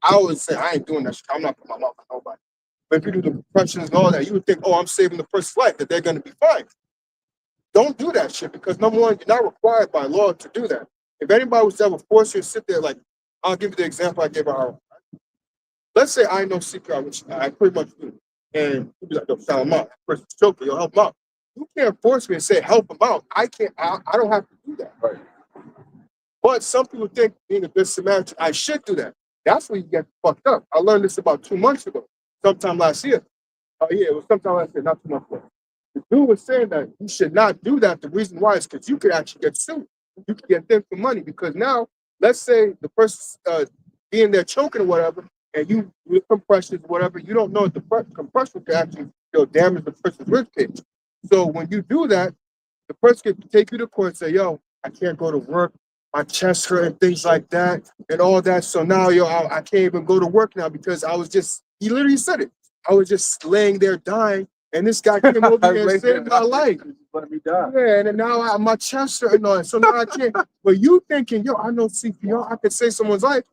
I always say I ain't doing that shit. I'm not putting my mouth on nobody. But if you do the compressions and all that, you would think, oh, I'm saving the person's life, that they're gonna be fine. Don't do that shit because number one, you're not required by law to do that. If anybody was to ever force you to sit there, like I'll give you the example I gave her. Let's say I know CPR, which I pretty much do, and you'd be like, "Yo, sound him out. Person's choking, you'll help him out." You can't force me and say help him out. I can't. I don't have to do that. Right. But some people think being a good Samaritan, I should do that. That's where you get fucked up. I learned this about 2 months ago, sometime last year. Oh yeah, it was sometime last year, not 2 months ago. The dude was saying that you should not do that. The reason why is because you could actually get sued. You could get them for money because now, let's say the person being there choking or whatever, and you with compressions or whatever, you don't know if the compression could actually damage the person's rib cage. So when you do that, the person can take you to court and say, "Yo, I can't go to work. My chest hurt and things like that and all that. So now, I can't even go to work now because I was just." He literally said it. I was just laying there dying. And this guy came over here and saved my life. Yeah, and then now my chest hurt and all that. So now I can't. But you thinking, yo, I know CPR, I could save someone's life.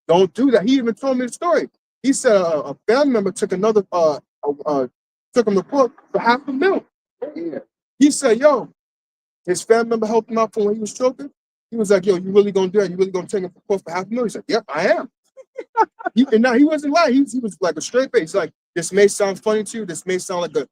Don't do that. He even told me the story. He said a family member took another, took him to court for $500,000. Yeah. He said, yo, his family member helped him out from when he was choking. He was like, yo, you really gonna do that? You really gonna take him to court for $500,000? He said, yep, I am. And now he wasn't lying. He was like a straight face. Like, this may sound funny to you. This may sound like an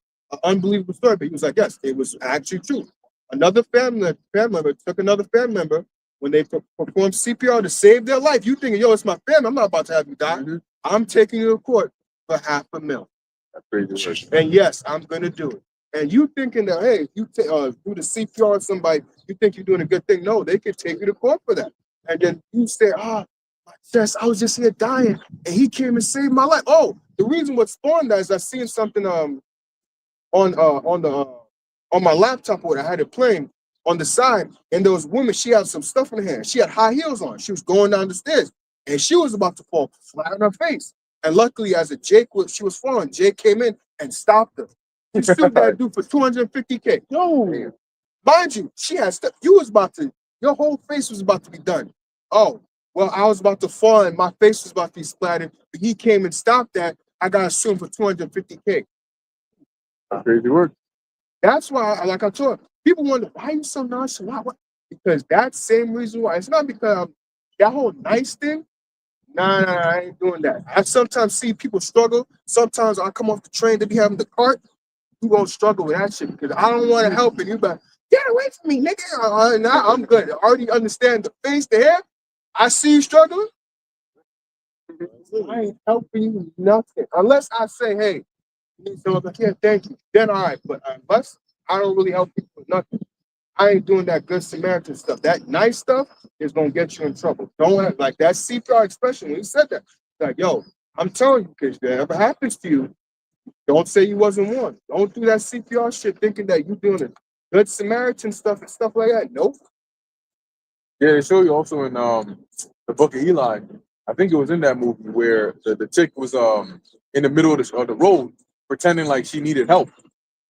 unbelievable story, but he was like, yes, it was actually true. Another family member took another family member when they performed CPR to save their life. You thinking, yo, it's my family. I'm not about to have you die. Mm-hmm. I'm taking you to court for $500,000. That's crazy. And yes, I'm going to do it. And you thinking that, hey, you do the CPR on somebody, you think you're doing a good thing. No, they could take you to court for that. And then you say, my chest, I was just here dying, and he came and saved my life. Oh, the reason what spawned that is I seen something on my laptop where I had it playing on the side, and there was a woman, she had some stuff in her hand. She had high heels on. She was going down the stairs, and she was about to fall flat on her face. And luckily, as she was falling, Jake came in and stopped her. He sued that dude for $250K. Yo, mind you, she had stuff. Your whole face was about to be done. Oh, well, I was about to fall and my face was about to be splattered, but he came and stopped that. I got sued for $250K. Crazy work. That's why, like I told people, wonder why are you so nonchalant? Because that same reason why. It's not because that whole nice thing. Nah, I ain't doing that. I sometimes see people struggle. Sometimes I come off the train, they be having the cart. You won't struggle with that shit because I don't want to help and you like, get away from me, nigga. Nah, I'm good. I already understand the face, the hair. I see you struggling. I ain't helping you nothing. Unless I say, hey, you need some, I can't thank you. Then all right. But unless I don't really help people with nothing, I ain't doing that good Samaritan stuff. That nice stuff is gonna get you in trouble. Don't have, like that CPR expression when he said that. Like, yo, I'm telling you, because if that ever happens to you, don't say you wasn't one. Don't do that CPR shit thinking that you're doing a good Samaritan stuff and stuff like that. Nope. Yeah, they show you also in the Book of Eli. I think it was in that movie where the chick was in the middle of the road pretending like she needed help,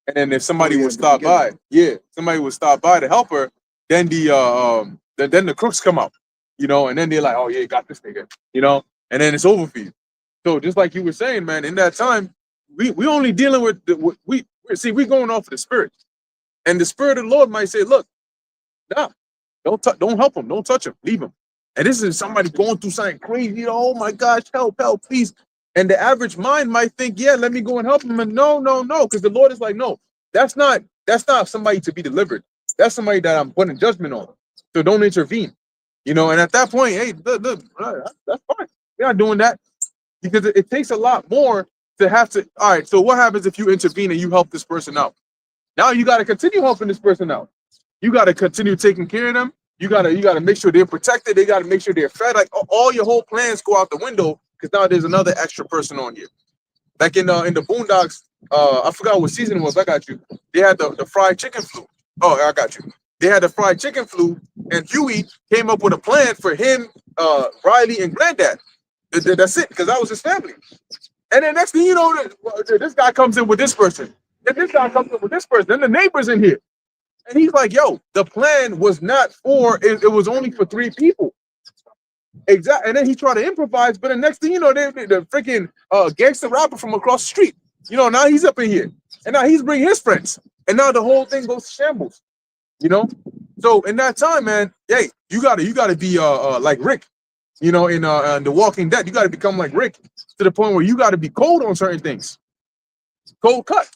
And then if somebody yeah, would the stop by, beginning. somebody would stop by to help her, then then the crooks come out, and then they're like, oh yeah, got this nigga, and then it's over for you. So just like you were saying, man, in that time, we only dealing with we going off of the spirit, and the spirit of the Lord might say, look, nah, don't help him, don't touch him, leave him. And this is somebody going through something crazy. Oh my gosh, help, please. And the average mind might think, yeah, let me go and help him. And no, because the Lord is like, no, that's not somebody to be delivered. That's somebody that I'm putting judgment on. So don't intervene. And at that point, hey, look, that's fine. We're not doing that because it takes a lot more to have to. All right, so what happens if you intervene and you help this person out? Now you got to continue helping this person out. You got to continue taking care of them. You gotta make sure they're protected. They gotta make sure they're fed. Like all your whole plans go out the window because now there's another extra person on you. Like in the Boondocks, I forgot what season it was. I got you. They had the fried chicken flu. Oh, I got you. They had the fried chicken flu, and Huey came up with a plan for him, Riley, and Granddad. That's it, because that was his family. And then next thing you know, this guy comes in with this person. Then this guy comes in with this person. Then the neighbor's in here. And he's like, yo, the plan was not for, it was only for 3 people. Exactly. And then he tried to improvise, but the next thing you know, the freaking gangster rapper from across the street, now he's up in here. And now he's bringing his friends. And now the whole thing goes to shambles. So in that time, man, hey, you gotta be like Rick, in The Walking Dead. You gotta become like Rick to the point where you gotta be cold on certain things. Cold cut.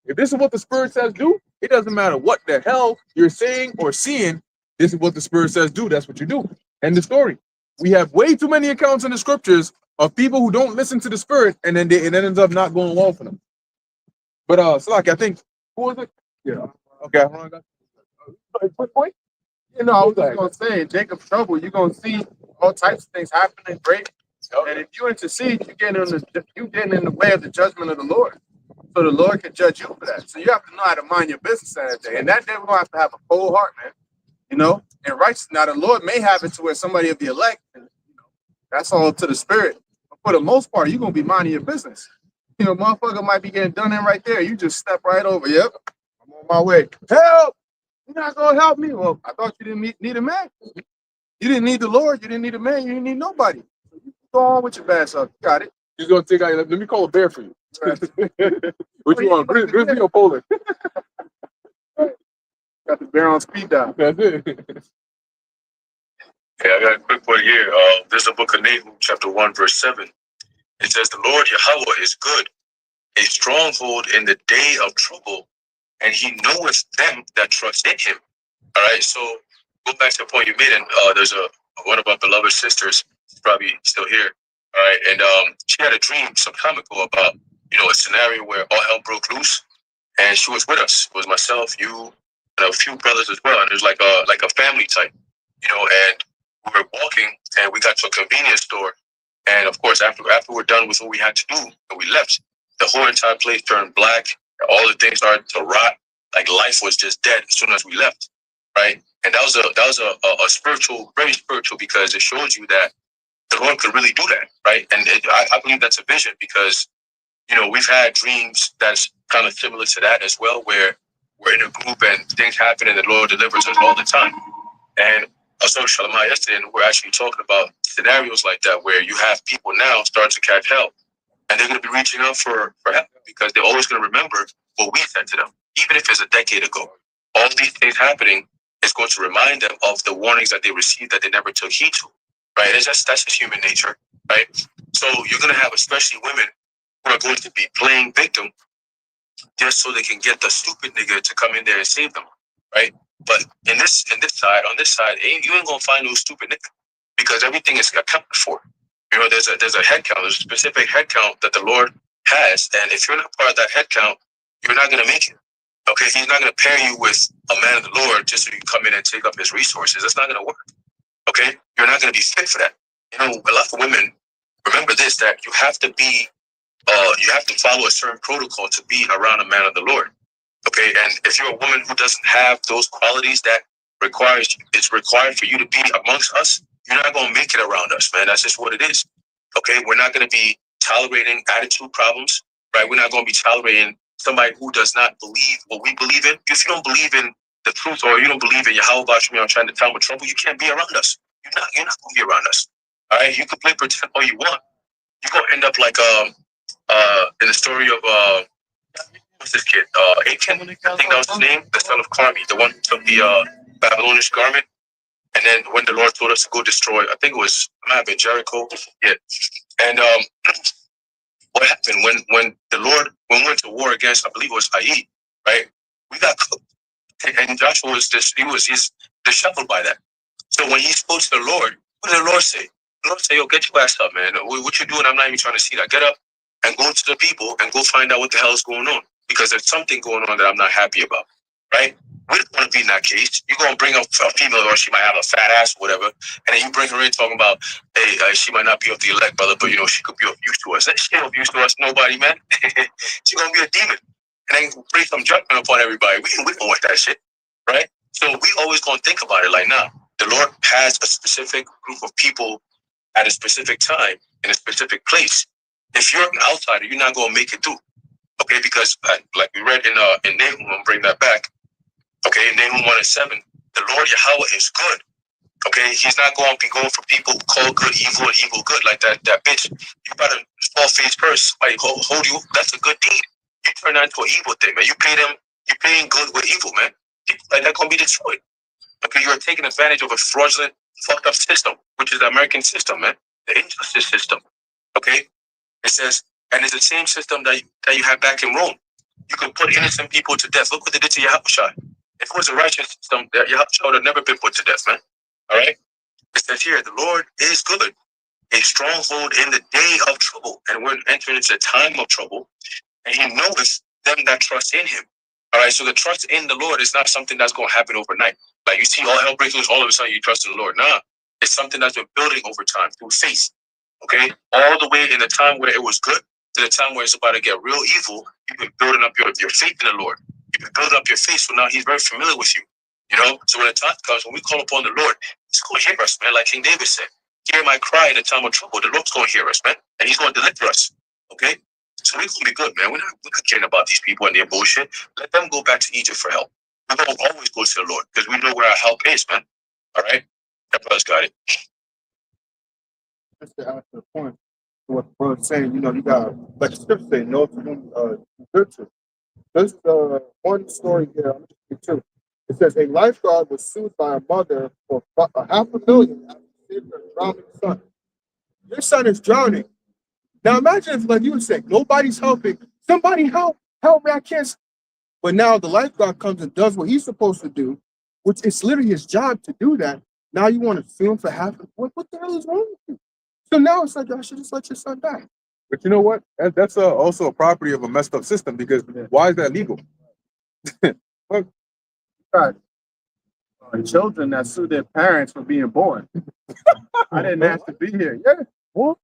If this is what the Spirit says do, it doesn't matter what the hell you're saying or seeing. This is what the Spirit says do. That's what you do. End the story. We have way too many accounts in the scriptures of people who don't listen to the Spirit, and then it ends up not going well for them. But Slaki, I think, who was it? Yeah. Okay. Quick point. I was just gonna say, in Jacob's trouble, you're gonna see all types of things happening great. And if you intercede, you're getting in the way of the judgment of the Lord. So the Lord can judge you for that. So you have to know how to mind your business that day. And that day we're gonna have to have a cold heart, man. And righteous. Now the Lord may have it to where somebody will be elect, and that's all up to the Spirit. But for the most part, you're gonna be minding your business. Motherfucker might be getting done in right there. You just step right over. Yep, I'm on my way. Help! You're not gonna help me. Well, I thought you didn't need a man. You didn't need the Lord. You didn't need a man. You didn't need nobody. Go on with your bad self. Got it. He's gonna take out. Let me call a bear for you. Right. What you want, Grizzly or Polar? Got the bear on speed dial. That's it. Okay, I got a quick one here. This is the book of Nahum, chapter 1, verse 7. It says, the Lord Yahweh is good, a stronghold in the day of trouble, and he knoweth them that trust in him. All right, so go back to the point you made, and there's one of our beloved sisters, she's probably still here. All right, and she had a dream some time ago about, a scenario where all hell broke loose, and she was with us. It was myself, you, and a few brothers as well, and it was like a family type, and we were walking, and we got to a convenience store, and of course, after we're done with what we had to do, and we left, the whole entire place turned black, all the things started to rot, like life was just dead as soon as we left, right? And that was a spiritual, very spiritual, because it shows you that the Lord could really do that, right? And I believe that's a vision, because we've had dreams that's kind of similar to that as well, where we're in a group and things happen and the Lord delivers us all the time. And I saw Shalimar yesterday, and we're actually talking about scenarios like that where you have people now starting to catch hell, and they're going to be reaching out for help, because they're always going to remember what we said to them, even if it's a decade ago. All these things happening is going to remind them of the warnings that they received that they never took heed to, right? That's just human nature, right? So you're going to have especially women who are going to be playing victim just so they can get the stupid nigga to come in there and save them, right? But on this side, you ain't gonna find no stupid nigga, because everything is accounted for. There's a head count, there's a specific head count that the Lord has, and if you're not part of that head count, you're not gonna make it. Okay, He's not gonna pair you with a man of the Lord just so you can come in and take up His resources. That's not gonna work. Okay, you're not gonna be fit for that. A lot of women remember this, that you have to follow a certain protocol to be around a man of the Lord. Okay, and if you're a woman who doesn't have those qualities that it's required for you to be amongst us, you're not going to make it around us, man. That's just what it is. Okay, we're not going to be tolerating attitude problems, right? We're not going to be tolerating somebody who does not believe what we believe in. If you don't believe in the truth, or you don't believe in Yahweh Shemi trying to time of trouble, you can't be around us. You're not gonna be around us. All right, you can play pretend all you want. You're gonna end up like in the story of what's this kid? Achan, I think that was his name, the son of Carmi, the one who took the Babylonian garment. And then when the Lord told us to go destroy, I think it might have been Jericho. Yeah. And what happened when we went to war against, I believe it was Ai, right? We got cooked. And Joshua he's disheveled by that. So when he spoke to the Lord, what did the Lord say? The Lord said, yo, get your ass up, man. What you doing? I'm not even trying to see that. Get up and go to the people and go find out what the hell is going on. Because there's something going on that I'm not happy about, right? We don't want to be in that case. You're going to bring up a female, or she might have a fat ass or whatever, and then you bring her in talking about, hey, she might not be of the elect, brother, but, she could be of use to us. She ain't of use to us, nobody, man. She's going to be a demon. And then bring some judgment upon everybody. We don't want that shit, right? So we always going to think about it like, nah, the Lord has a specific group of people at a specific time in a specific place. If you're an outsider, you're not going to make it through. Okay, because like we read in Nahum, I'm bring that back. Okay, in Nahum 1:7, the Lord Yahweh is good. Okay, he's not going to be going for people who call good evil and evil good, like that bitch. You better fall face first. Somebody hold you. That's a good deed. You turn that into an evil thing, man. You're paying good with evil, man. People like that gonna be destroyed. Okay, you're taking advantage of a fraudulent, fucked up system, which is the American system, man. The injustice system. Okay, it says. And it's the same system that you had back in Rome. You could put innocent people to death. Look what they did to Yahushua. If it was a righteous system, Yahushua would have never been put to death, man. All right? It says here, the Lord is good, a stronghold in the day of trouble. And we're entering into a time of trouble. And he knows them that trust in him. All right? So the trust in the Lord is not something that's going to happen overnight. Like you see all hell break loose, all of a sudden you trust in the Lord. Nah, it's something that's been building over time through faith. Okay? All the way in the time where it was good, to the time where it's about to get real evil, you've been building up your faith in the Lord. You've been building up your faith, so now he's very familiar with you. So when the time comes, when we call upon the Lord, he's going to hear us, man. Like King David said, hear my cry in the time of trouble. The Lord's going to hear us, man. And he's going to deliver us. Okay? So we're going to be good, man. We're not caring about these people and their bullshit. Let them go back to Egypt for help. We're going to always go to the Lord because we know where our help is, man. All right? That brother's got it. Just to add to the point, what the brother's saying, you got, like the scripture say, no to whom you good to. There's one story here, I'm just going to. It says, a lifeguard was sued by a mother for $500,000 after saving her drowning son. Your son is drowning. Now imagine if, like you would say, nobody's helping. Somebody help me, I can't. But now the lifeguard comes and does what he's supposed to do, which is literally his job to do that. Now you want to sue him for what the hell is wrong with you? So now it's like, I should just let your son die. But you know what? That's also a property of a messed up system, because why is that legal? Got children that sue their parents for being born. I didn't have to be here. Yeah. What?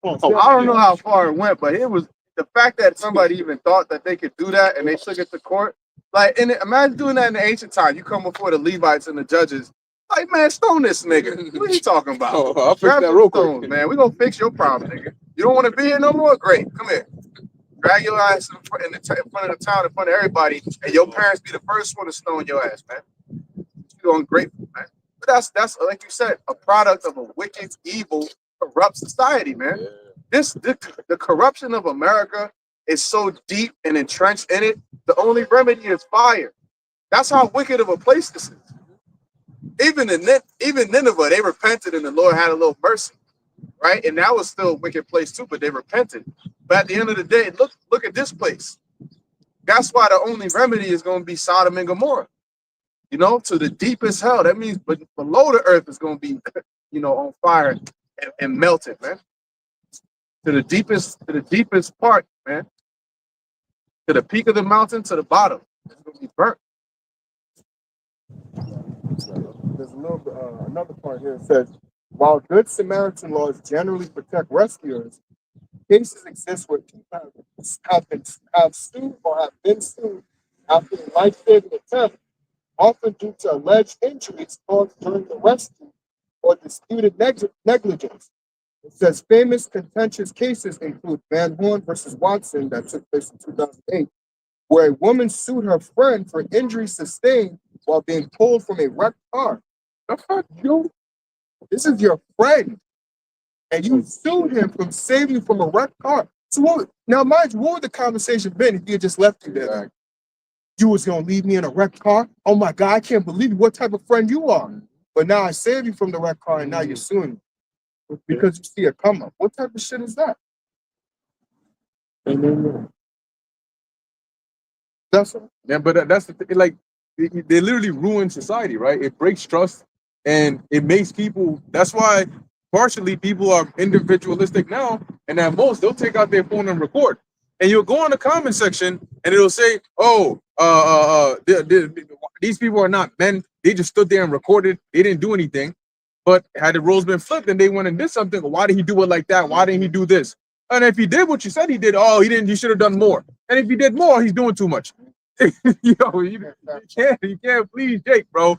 Oh, I don't know how far it went, but it was the fact that somebody even thought that they could do that and they took it to court. Like, imagine doing that in the ancient time. You come before the Levites and the judges. Like, man, stone this nigga. What are you talking about? Oh, I'll fix Grab that some real stones, quick. man. We're going to fix your problem, nigga. You don't want to be here no more? Great. Come here. Drag your ass in front of the town, in front of everybody, and your parents be the first one to stone your ass, man. You're ungrateful, man. But that's like you said, a product of a wicked, evil, corrupt society, man. The corruption of America is so deep and entrenched in it. The only remedy is fire. That's how wicked of a place this is. Even Nineveh, they repented and the Lord had a little mercy, right? And that was still a wicked place too, but they repented. But at the end of the day, look at this place. That's why the only remedy is going to be Sodom and Gomorrah. To the deepest hell. That means below the earth is going to be, on fire and melted, man. To the deepest part, man. To the peak of the mountain, to the bottom. It's going to be burnt. There's another part here. It says, while Good Samaritan laws generally protect rescuers, cases exist where people have sued or have been sued after a life-saving attempt, often due to alleged injuries caused during the rescue or disputed negligence. It says famous contentious cases include Van Horn versus Watson that took place in 2008, where a woman sued her friend for injuries sustained while being pulled from a wrecked car. The fuck, you? This is your friend, and you sued him from saving you from a wrecked car. So now, mind you, what would the conversation been if he had just left you there? Like, you was gonna leave me in a wrecked car? Oh my God, I can't believe you. What type of friend you are? But now I saved you from the wrecked car, and now you're suing me because you see a come up. What type of shit is that? That's all. Yeah, but that's the thing. Like, they literally ruin society, right? It breaks trust, and it makes people. That's why partially people are individualistic now, and at most they'll take out their phone and record. And you'll go on the comment section, and it'll say, "Oh, these people are not men. They just stood there and recorded. They didn't do anything." But had the roles been flipped and they went and did something, why did he do it like that? Why didn't he do this? And if he did what you said he did, oh, he didn't. He should have done more. And if he did more, he's doing too much. You can't please Jake, bro.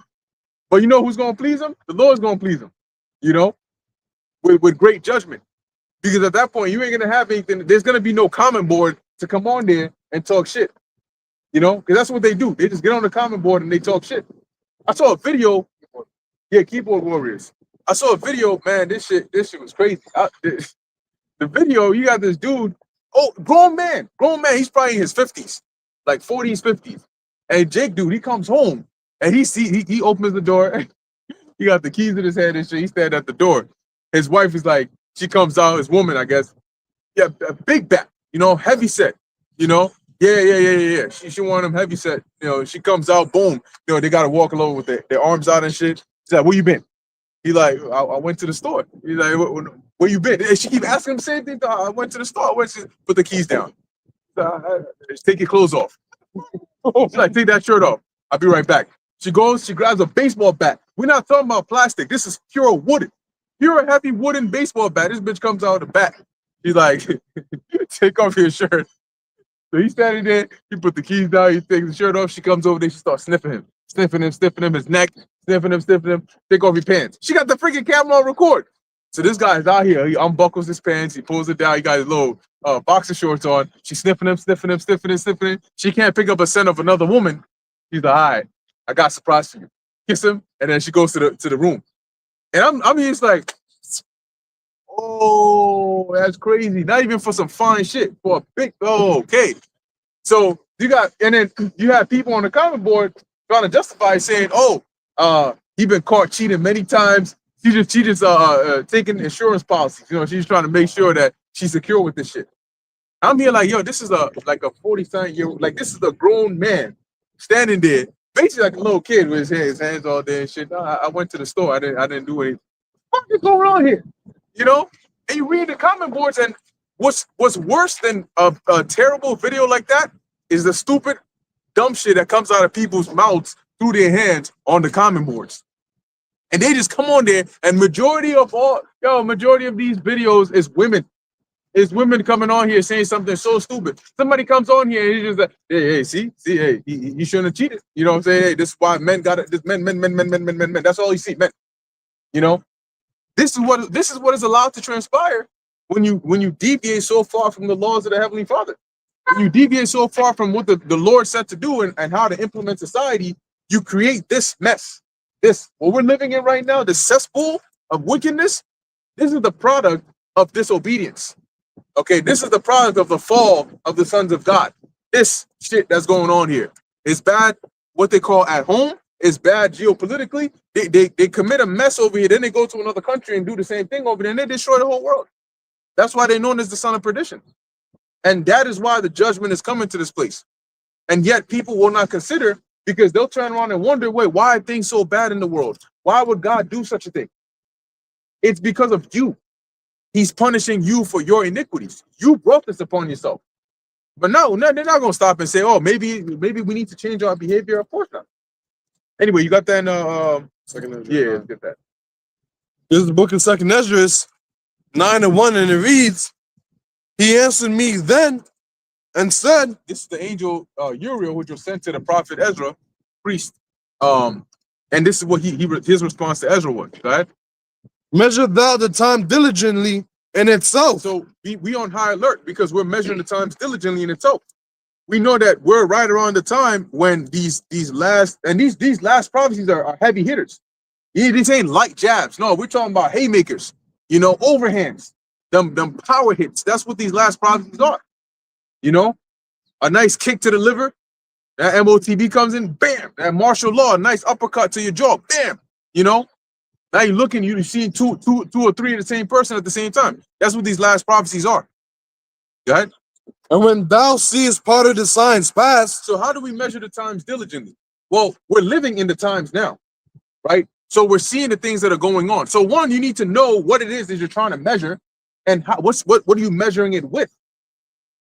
But you know who's gonna please him? The Lord's gonna please him. You know, with great judgment. Because at that point, you ain't gonna have anything. There's gonna be no comment board to come on there and talk shit. You know, because that's what they do. They just get on the comment board and they talk shit. I saw a video. Yeah, keyboard warriors. I saw a video, man. This shit was crazy. The video, you got this dude, grown man. He's probably in his 50s, like 40s, 50s. And Jake, dude, he comes home and he opens the door. He got the keys in his hand and shit. He standing at the door. His wife is like, she comes out, his woman, I guess. Yeah, a big back, you know, heavy set, you know. Yeah. She wanted him heavy set. You know, she comes out, boom. You know, they got to walk along with their arms out and shit. She's like, where you been? He like, I went to the store. He's like, where you been? And she keep asking him the same thing. I went to the store. Put the keys down. Just take your clothes off. She's like, take that shirt off. I'll be right back. She goes, she grabs a baseball bat. We're not talking about plastic. This is pure heavy wooden baseball bat. This bitch comes out with a bat. He's like, take off your shirt. So he's standing there. He put the keys down. He takes the shirt off. She comes over there. She starts sniffing him, his neck, sniffing him. Take off your pants. She got the freaking camera on record. So this guy is out here. He unbuckles his pants. He pulls it down. He got his little boxer shorts on. She's sniffing him. She can't pick up a scent of another woman. He's like, all right, I got a surprise for you. Kiss him, and then she goes to the room. And I'm here, it's like, oh, that's crazy. Not even for some fine shit. For a big, okay. So you have people on the comment board trying to justify saying, he been caught cheating many times. She just taking insurance policies. You know, she's trying to make sure that she's secure with this shit. I'm here like, yo, this is a 40-something-year-old, like this is a grown man standing there, basically like a little kid with his hands all there and shit. I went to the store. I didn't do anything. What is going on here? You know? And you read the comment boards, and what's worse than a terrible video like that is the stupid, dumb shit that comes out of people's mouths through their hands on the comment boards. And they just come on there, and majority of these videos is women. It's women coming on here saying something so stupid. Somebody comes on here and he's just like, hey, see, hey, he shouldn't have cheated. You know what I'm saying? Hey, this is why men got it. This men. That's all you see, men. You know, this is what is allowed to transpire when you deviate so far from the laws of the Heavenly Father. When you deviate so far from what the Lord said to do and how to implement society, you create this mess. What we're living in right now, the cesspool of wickedness, this is the product of disobedience. Okay, this is the product of the fall of the sons of God. This shit that's going on here is bad. What they call at home is bad geopolitically. They commit a mess over here, then they go to another country and do the same thing over there, and they destroy the whole world. That's why they're known as the son of perdition. And that is why the judgment is coming to this place. And yet people will not consider, because they'll turn around and wonder, wait, why are things so bad in the world? Why would God do such a thing? It's because of you. He's punishing you for your iniquities. You brought this upon yourself. But no, they're not going to stop and say, oh, maybe we need to change our behavior. Of course not. Anyway, you got that in Second Ezra. Yeah, get that. This is the book of Second Ezra, 9:1, and it reads, he answered me then and said, this is the angel Uriel, which was sent to the prophet Ezra, priest. And this is what his response to Ezra was. Go ahead. measure thou the time diligently in itself. So we on high alert because we're measuring the times diligently in itself. we know that we're right around the time when these last prophecies are heavy hitters. These ain't light jabs. No, we're talking about haymakers, you know, overhands, them power hits. That's what these last prophecies are. You know, a nice kick to the liver. That MOTB comes in, bam. That martial law, a nice uppercut to your jaw, bam. You know, now you're looking, you see two or three of the same person at the same time. That's what these last prophecies are. Go ahead. And when thou seest part of the signs pass, So how do we measure the times diligently? Well, we're living in the times now, right? So we're seeing the things that are going on. So one, you need to know what it is that you're trying to measure, and what are you measuring it with?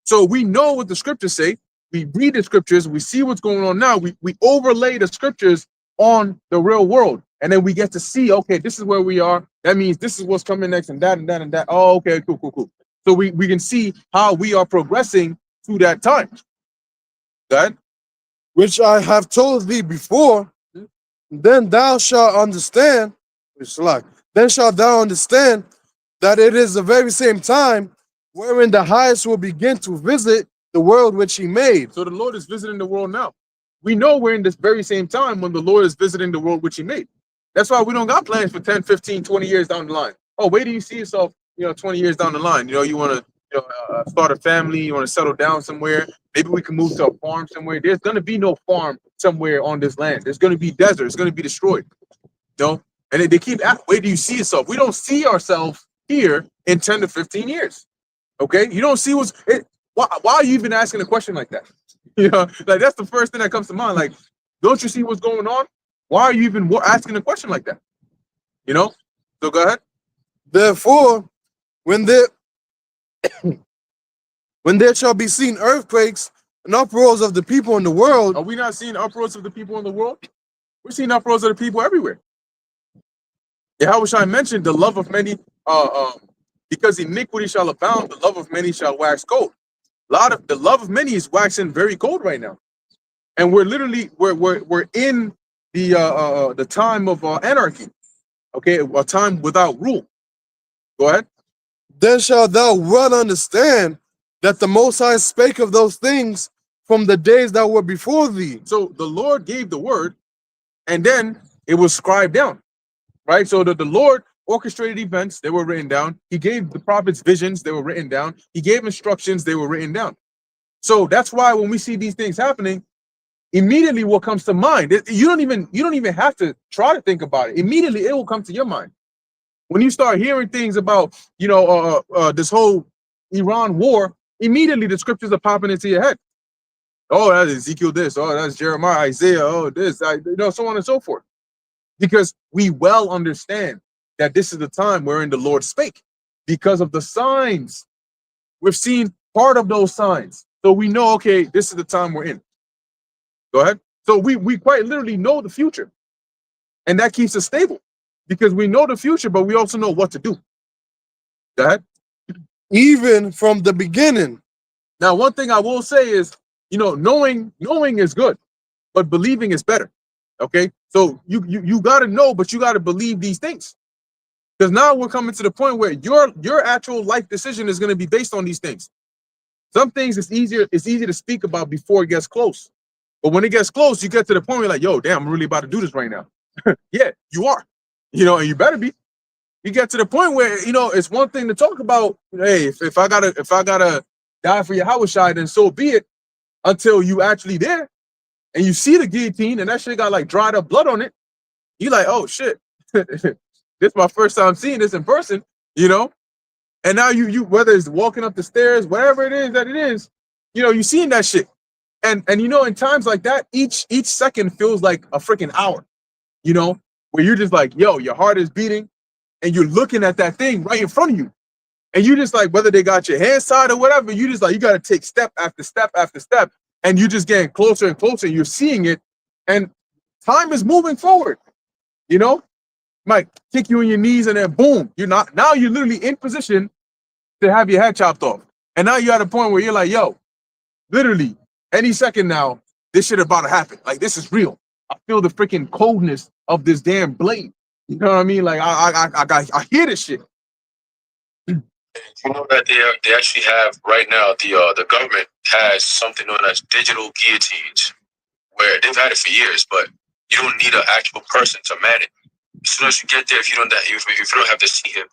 So we know what the scriptures say. We read the scriptures. We see what's going on now. We overlay the scriptures on the real world, and then we get to see, okay, this is where we are. That means this is what's coming next, and that and that and that. Oh, okay, cool. So we can see how we are progressing through that time. Go ahead. which I have told thee before, then thou shalt understand, then shalt thou understand that it is the very same time wherein the highest will begin to visit the world which he made. So the Lord is visiting the world now. We know we're in this very same time when the Lord is visiting the world which he made. That's why we don't got plans for 10, 15, 20 years down the line. Oh, where do you see yourself, 20 years down the line? You want to start a family, you want to settle down somewhere. Maybe we can move to a farm somewhere. There's going to be no farm somewhere on this land. There's going to be desert. It's going to be destroyed. And they keep asking, where do you see yourself? We don't see ourselves here in 10 to 15 years. Okay? You don't see why are you even asking a question like that? Like that's the first thing that comes to mind. Like, don't you see what's going on? Why are you even asking a question like that? So go ahead. Therefore, when there shall be seen earthquakes and uproars of the people in the world, Are we not seeing uproars of the people in the world? We're seeing uproars of the people everywhere. Yahushua mentioned the love of many, because iniquity shall abound, the love of many shall wax cold. The love of many is waxing very cold right now, and we're literally we're in the time of anarchy. Okay, a time without rule. Go ahead. then shalt thou well understand that the Most High spake of those things from the days that were before thee. So the Lord gave the word, and then it was scribed down, right? So the Lord orchestrated events, they were written down. He gave the prophets visions, they were written down. He gave instructions, they were written down. So that's why when we see these things happening, immediately what comes to mind, you don't even have to try to think about it. Immediately it will come to your mind. When you start hearing things about, this whole Iran war, immediately the scriptures are popping into your head. Oh, that's Ezekiel this. Oh, that's Jeremiah, Isaiah. Oh, this, so on and so forth. Because we well understand that this is the time wherein the Lord spake because of the signs. We've seen part of those signs. So we know, okay, this is the time we're in. Go ahead. So we quite literally know the future. And that keeps us stable because we know the future, but we also know what to do. Go ahead. Even from the beginning. Now, one thing I will say is, knowing is good, but believing is better. Okay. So you got to know, but you got to believe these things. Because now we're coming to the point where your actual life decision is going to be based on these things. Some things it's easy to speak about before it gets close. But when it gets close, you get to the point where you're like, yo, damn, I'm really about to do this right now. Yeah, you are. And you better be. You get to the point where, it's one thing to talk about, hey, if I gotta die for Yahushua, then so be it, until you actually there and you see the guillotine and that shit got like dried up blood on it. You like, oh shit. This is my first time seeing this in person, and now you whether it's walking up the stairs, whatever it is that it is, you seeing that shit. And in times like that, each second feels like a freaking hour, where you're just like, yo, your heart is beating and you're looking at that thing right in front of you. And you just like, whether they got your hands tied or whatever, you just like, you got to take step after step after step. And you're just getting closer and closer. You're seeing it. And time is moving forward, Might kick you in your knees and then boom, now you're literally in position to have your head chopped off. And now you're at a point where you're like, yo, literally any second now, this shit about to happen. Like, this is real. I feel the freaking coldness of this damn blade. You know what I mean? Like, I hear this shit. You know that they actually have right now the government has something known as digital guillotines, where they've had it for years, but you don't need an actual person to man it. As soon as you get there, if you don't have the him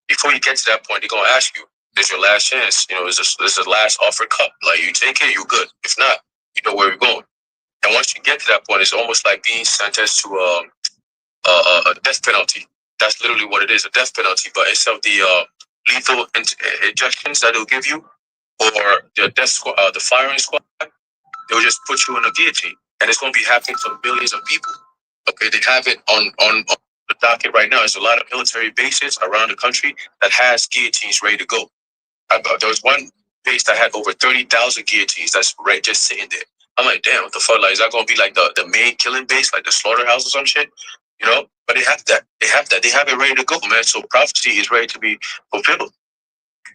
before you get to that point, they're gonna ask you, "This is your last chance. You know, this is the last offered cup. Like you take it, you good. If not, you know where you're going." And once you get to that point, it's almost like being sentenced to a death penalty. That's literally what it is, a death penalty. But instead of the lethal injections that they'll give you, or the death squad, the firing squad, they'll just put you in a guillotine, and it's going to be happening to millions of people. Okay, they have it on the docket right now. There's a lot of military bases around the country that has guillotines ready to go. There was one base that had over 30,000 guillotines that's right just sitting there. I'm like, damn, what the fuck? Like, is that gonna be like the main killing base, like the slaughterhouse or some shit? You know? But they have that. They have that. They have it ready to go, man. So prophecy is ready to be fulfilled.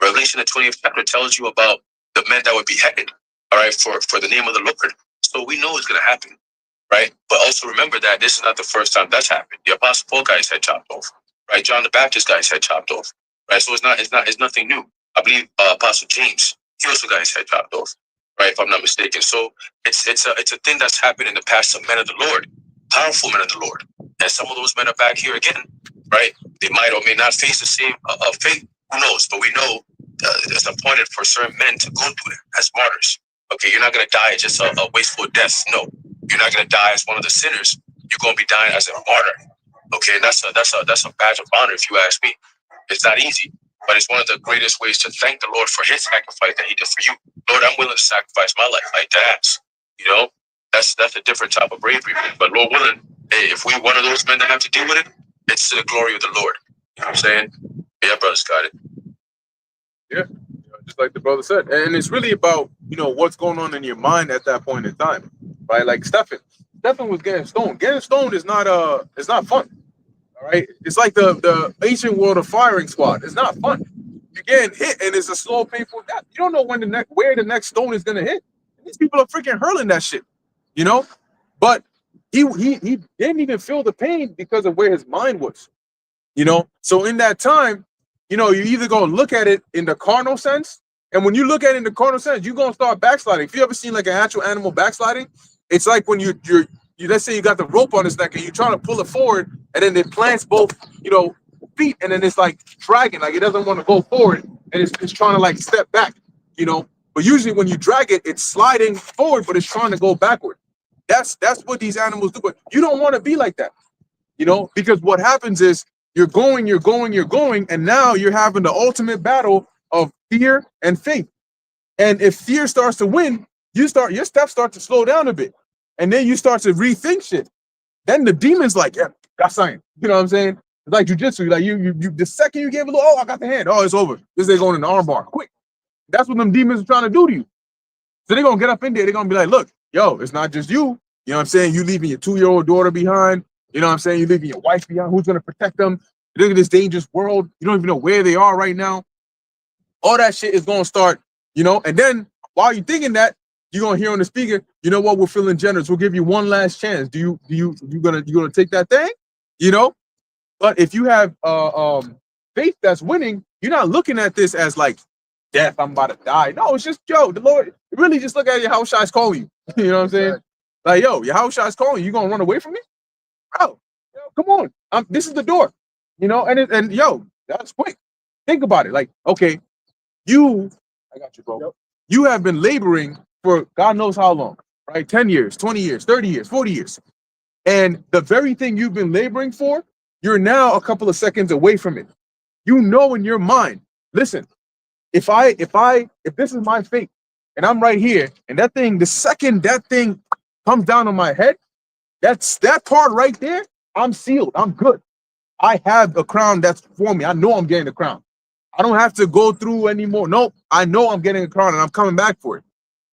Revelation, the 20th chapter, tells you about the men that would be beheaded, all right, for the name of the Lord. So we know it's gonna happen, right? But also remember that this is not the first time that's happened. The Apostle Paul got his head chopped off, right? John the Baptist got his head chopped off, right? So it's nothing new. I believe Apostle James, he also got his head chopped off, right? If I'm not mistaken. So it's a thing that's happened in the past to men of the Lord, powerful men of the Lord, and some of those men are back here again, right? They might or may not face the same fate. Who knows? But we know it's appointed for certain men to go through it as martyrs. Okay, you're not gonna die just a wasteful death. No, you're not gonna die as one of the sinners. You're gonna be dying as a martyr. Okay, and that's a badge of honor, if you ask me. It's not easy, but it's one of the greatest ways to thank the Lord for His sacrifice that He did for you. Lord, I'm willing to sacrifice my life like that. You know, that's a different type of bravery. But Lord willing, hey, if we one of those men that have to deal with it, it's to the glory of the Lord. You know what I'm saying? Yeah, brother's got it. Yeah, just like the brother said, and it's really about what's going on in your mind at that point in time, right? Like Stephen was getting stoned. Getting stoned is not it's not fun. All right, it's like the ancient world of firing squad. It's not fun. You're getting hit, and it's a slow, painful death. You don't know where the next stone is gonna hit. These people are freaking hurling that shit, But he didn't even feel the pain because of where his mind was, So in that time, you either gonna look at it in the carnal sense, and when you look at it in the carnal sense, you're gonna start backsliding. If you ever seen like an actual animal backsliding, it's like when you let's say you got the rope on his neck and you're trying to pull it forward, and then it plants both, feet, and then it's like dragging, like it doesn't want to go forward, and it's trying to like step back, But usually when you drag it, it's sliding forward, but it's trying to go backward. That's what these animals do. But you don't want to be like that, because what happens is you're going, and now you're having the ultimate battle of fear and faith. And if fear starts to win, your steps start to slow down a bit. And then you start to rethink shit. Then the demon's like, yeah, got something. You know what I'm saying? It's like jujitsu. Like you the second you give a little, I got the hand. Oh, it's over. This ain't going in the armbar. Quick. That's what them demons are trying to do to you. So they're gonna get up in there, they're gonna be like, look, yo, it's not just you. You know what I'm saying? You leaving your 2-year-old daughter behind. You know what I'm saying? You're leaving your wife behind. Who's gonna protect them? Look at this dangerous world. You don't even know where they are right now. All that shit is gonna start, and then while you're thinking that, you're gonna hear on the speaker, you know what, we're feeling generous. We'll give you one last chance. You gonna take that thing? But if you have faith that's winning, you're not looking at this as like death, I'm about to die. No, it's just, the Lord, really just look at your house shot's calling you. You know what I'm saying? Like, your house shot's calling you. You gonna run away from me? Bro, come on. This is the door. And that's quick. Think about it. Like, okay, I got you, bro. Yep. You have been laboring for God knows how long, right? 10 years, 20 years, 30 years, 40 years. And the very thing you've been laboring for, you're now a couple of seconds away from it. In your mind, listen, if this is my fate and I'm right here, and the second that thing comes down on my head, that part right there, I'm sealed. I'm good. I have a crown that's for me. I know I'm getting the crown. I don't have to go through anymore. Nope. I know I'm getting a crown and I'm coming back for it.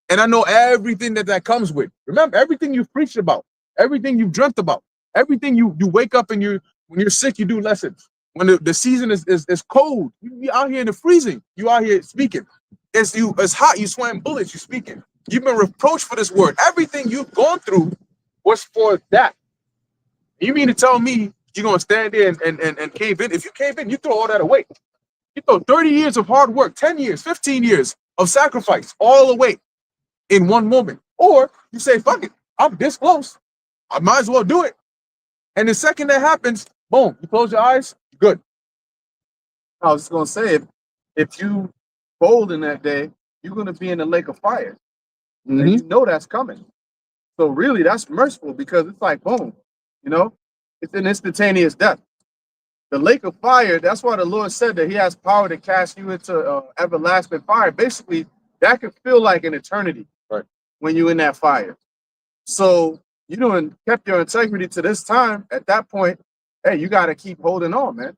And I know everything that comes with. Remember, everything you've preached about, everything you've dreamt about, everything you wake up and when you're sick, you do lessons. When the season is cold, you out here in the freezing, you out here speaking. It's hot, you sweating bullets, you speaking. You've been reproached for this word. Everything you've gone through was for that. You mean to tell me you're gonna stand there and cave in? If you cave in, you throw all that away. You throw 30 years of hard work, 10 years, 15 years of sacrifice all away in one moment. Or you say, fuck it, I'm this close. I might as well do it. And the second that happens, boom, you close your eyes, good. I was gonna say, if you fold in that day, you're gonna be in the lake of fire, and you know that's coming. So really, that's merciful because it's like boom, you know, it's an instantaneous death. The lake of fire. That's why the Lord said that He has power to cast you into everlasting fire. Basically, that could feel like an eternity, right, when you're in that fire. So you know, and kept your integrity to this time. At that point, hey, you got to keep holding on, man.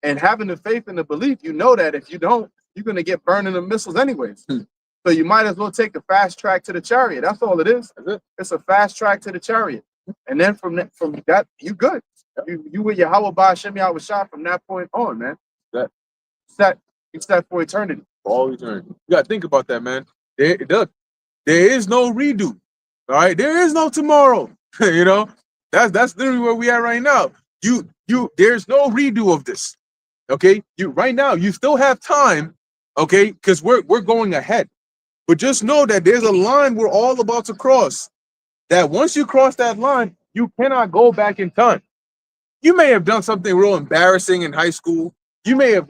And having the faith and the belief, you know that if you don't, you're going to get burned in the missiles anyways. So you might as well take the fast track to the chariot. That's all it is. It's a fast track to the chariot. And then from that, you good. You with your Yahweh Shem Yahweh Shah from that point on, man. That It's that for eternity. all eternity. You gotta think about that, man. There is no redo. All right, there is no tomorrow. You know, that's literally where we are right now. There's no redo of this. Okay, right now you still have time. Okay, because we're going ahead. But just know that there's a line we're all about to cross. That once you cross that line, you cannot go back in time. You may have done something real embarrassing in high school. You may have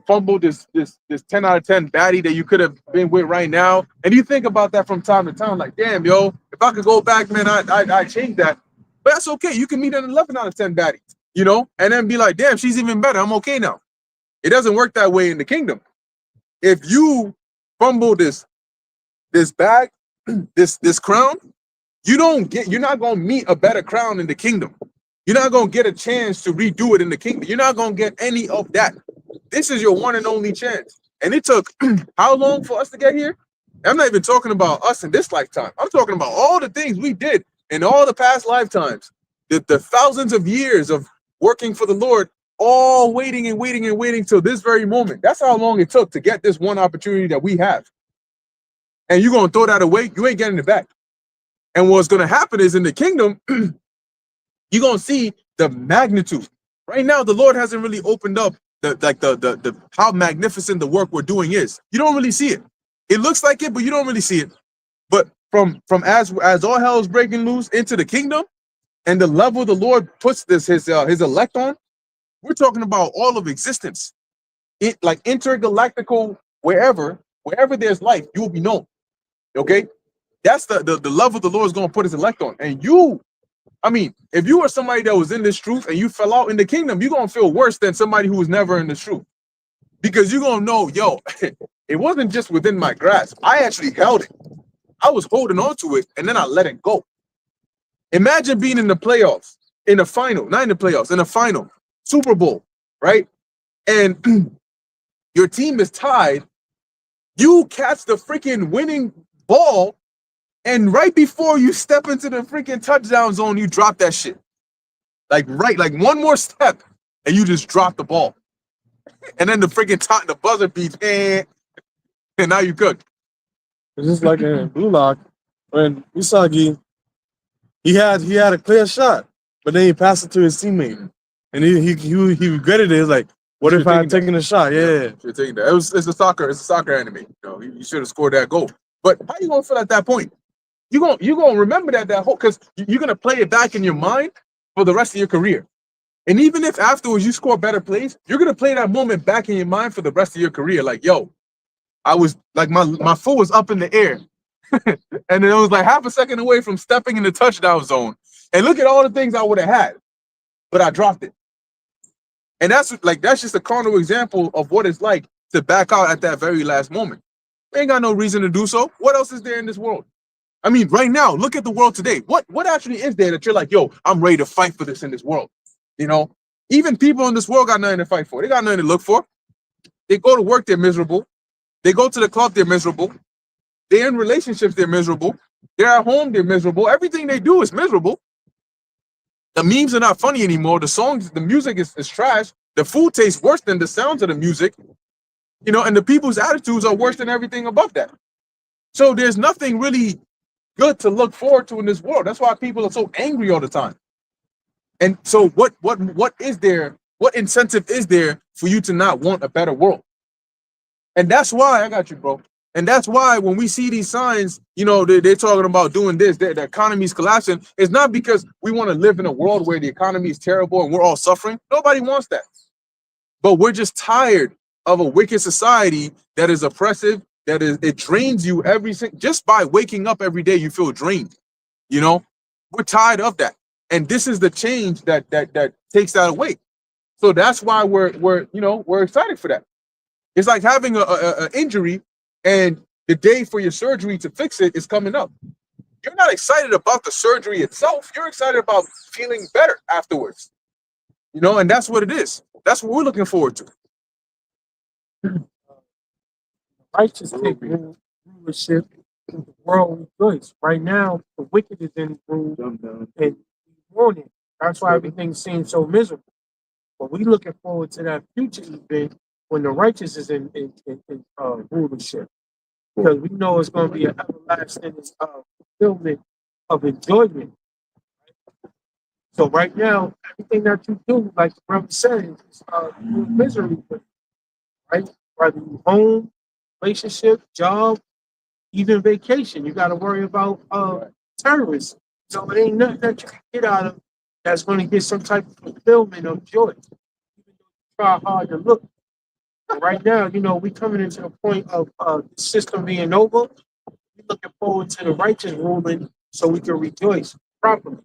fumbled this 10 out of 10 baddie that you could have been with right now. And you think about that from time to time, like, damn, yo, if I could go back, man, I change that. But that's okay. You can meet an 11 out of 10 baddie, and then be like, damn, she's even better. I'm okay now. It doesn't work that way in the kingdom. If you fumble this bag, this crown, you're not gonna meet a better crown in the kingdom. You're not gonna get a chance to redo it in the kingdom. You're not gonna get any of that. This is your one and only chance. And it took how long for us to get here? I'm not even talking about us in this lifetime. I'm talking about all the things we did in all the past lifetimes, the thousands of years of working for the Lord, all waiting and waiting and waiting till this very moment. That's how long it took to get this one opportunity that we have. And you're gonna throw that away, you ain't getting it back. And what's gonna happen is in the kingdom, you're gonna see the magnitude. Right now, the Lord hasn't really opened up the how magnificent the work we're doing is. You don't really see it. It looks like it, but you don't really see it. But from as all hell is breaking loose into the kingdom, and the level the Lord puts his elect on, we're talking about all of existence. It like intergalactical, wherever there's life, you will be known. Okay, that's the level the Lord is going to put his elect on. And if you were somebody that was in this truth and you fell out in the kingdom, you're going to feel worse than somebody who was never in this truth. Because you're going to know, yo, it wasn't just within my grasp. I actually held it. I was holding on to it, and then I let it go. Imagine being in the playoffs, in the final, not in the playoffs, in the final, Super Bowl, right? And your team is tied. You catch the freaking winning ball, and right before you step into the freaking touchdown zone, you drop that shit. Like one more step, and you just drop the ball. And then the buzzer beats, and now you cook. It's just like in Blue Lock when Usagi, he had a clear shot, but then he passed it to his teammate, and he regretted it. He was like, "What if I had taken a shot?" Yeah. Should taken that. It's a soccer anime. You should have scored that goal. But how you gonna feel at that point? You gonna remember that whole, because you're gonna play it back in your mind for the rest of your career. And even if afterwards you score better plays, you're gonna play that moment back in your mind for the rest of your career. Like, yo, I was like my foot was up in the air, and it was like half a second away from stepping in the touchdown zone. And look at all the things I would have had, but I dropped it. And that's just a carnal example of what it's like to back out at that very last moment. We ain't got no reason to do so. What else is there in this world? I mean, right now, look at the world today. What actually is there that you're like, yo, I'm ready to fight for this in this world? Even people in this world got nothing to fight for. They got nothing to look for. They go to work, they're miserable. They go to the club, they're miserable. They're in relationships, they're miserable. They're at home, they're miserable. Everything they do is miserable. The memes are not funny anymore. The music is trash. The food tastes worse than the sounds of the music. And the people's attitudes are worse than everything above that. So there's nothing really good to look forward to in this world. That's why people are so angry all the time. And so what is there What incentive is there for you to not want a better world? And that's why I got you, bro. And that's why when we see these signs, you know, they're talking about doing this, the economy's collapsing. It's not because we want to live in a world where the economy is terrible and we're all suffering. Nobody wants that. But we're just tired of a wicked society that is oppressive, it drains you just by waking up every day, you feel drained. You know, we're tired of that. And this is the change that takes that away. So that's why we're excited for that. It's like having a injury and the day for your surgery to fix it is coming up. You're not excited about the surgery itself. You're excited about feeling better afterwards. You know, and that's what it is. That's what we're looking forward to. Righteous take rulership in the world rejoice. Right now, the wicked is in rule and we want it. That's why everything seems so miserable. But we looking forward to that future event when the righteous is in rulership. Because we know it's going to be an everlasting fulfillment of enjoyment. So right now, everything that you do, like the brother said, is misery, right? Whether you home, relationship, job, even vacation, you got to worry about terrorists. So it ain't nothing that you can get out of that's going to get some type of fulfillment of joy. Even though you try hard to look. But right now, you know, we coming into the point of the system being over. We're looking forward to the righteous ruling so we can rejoice properly.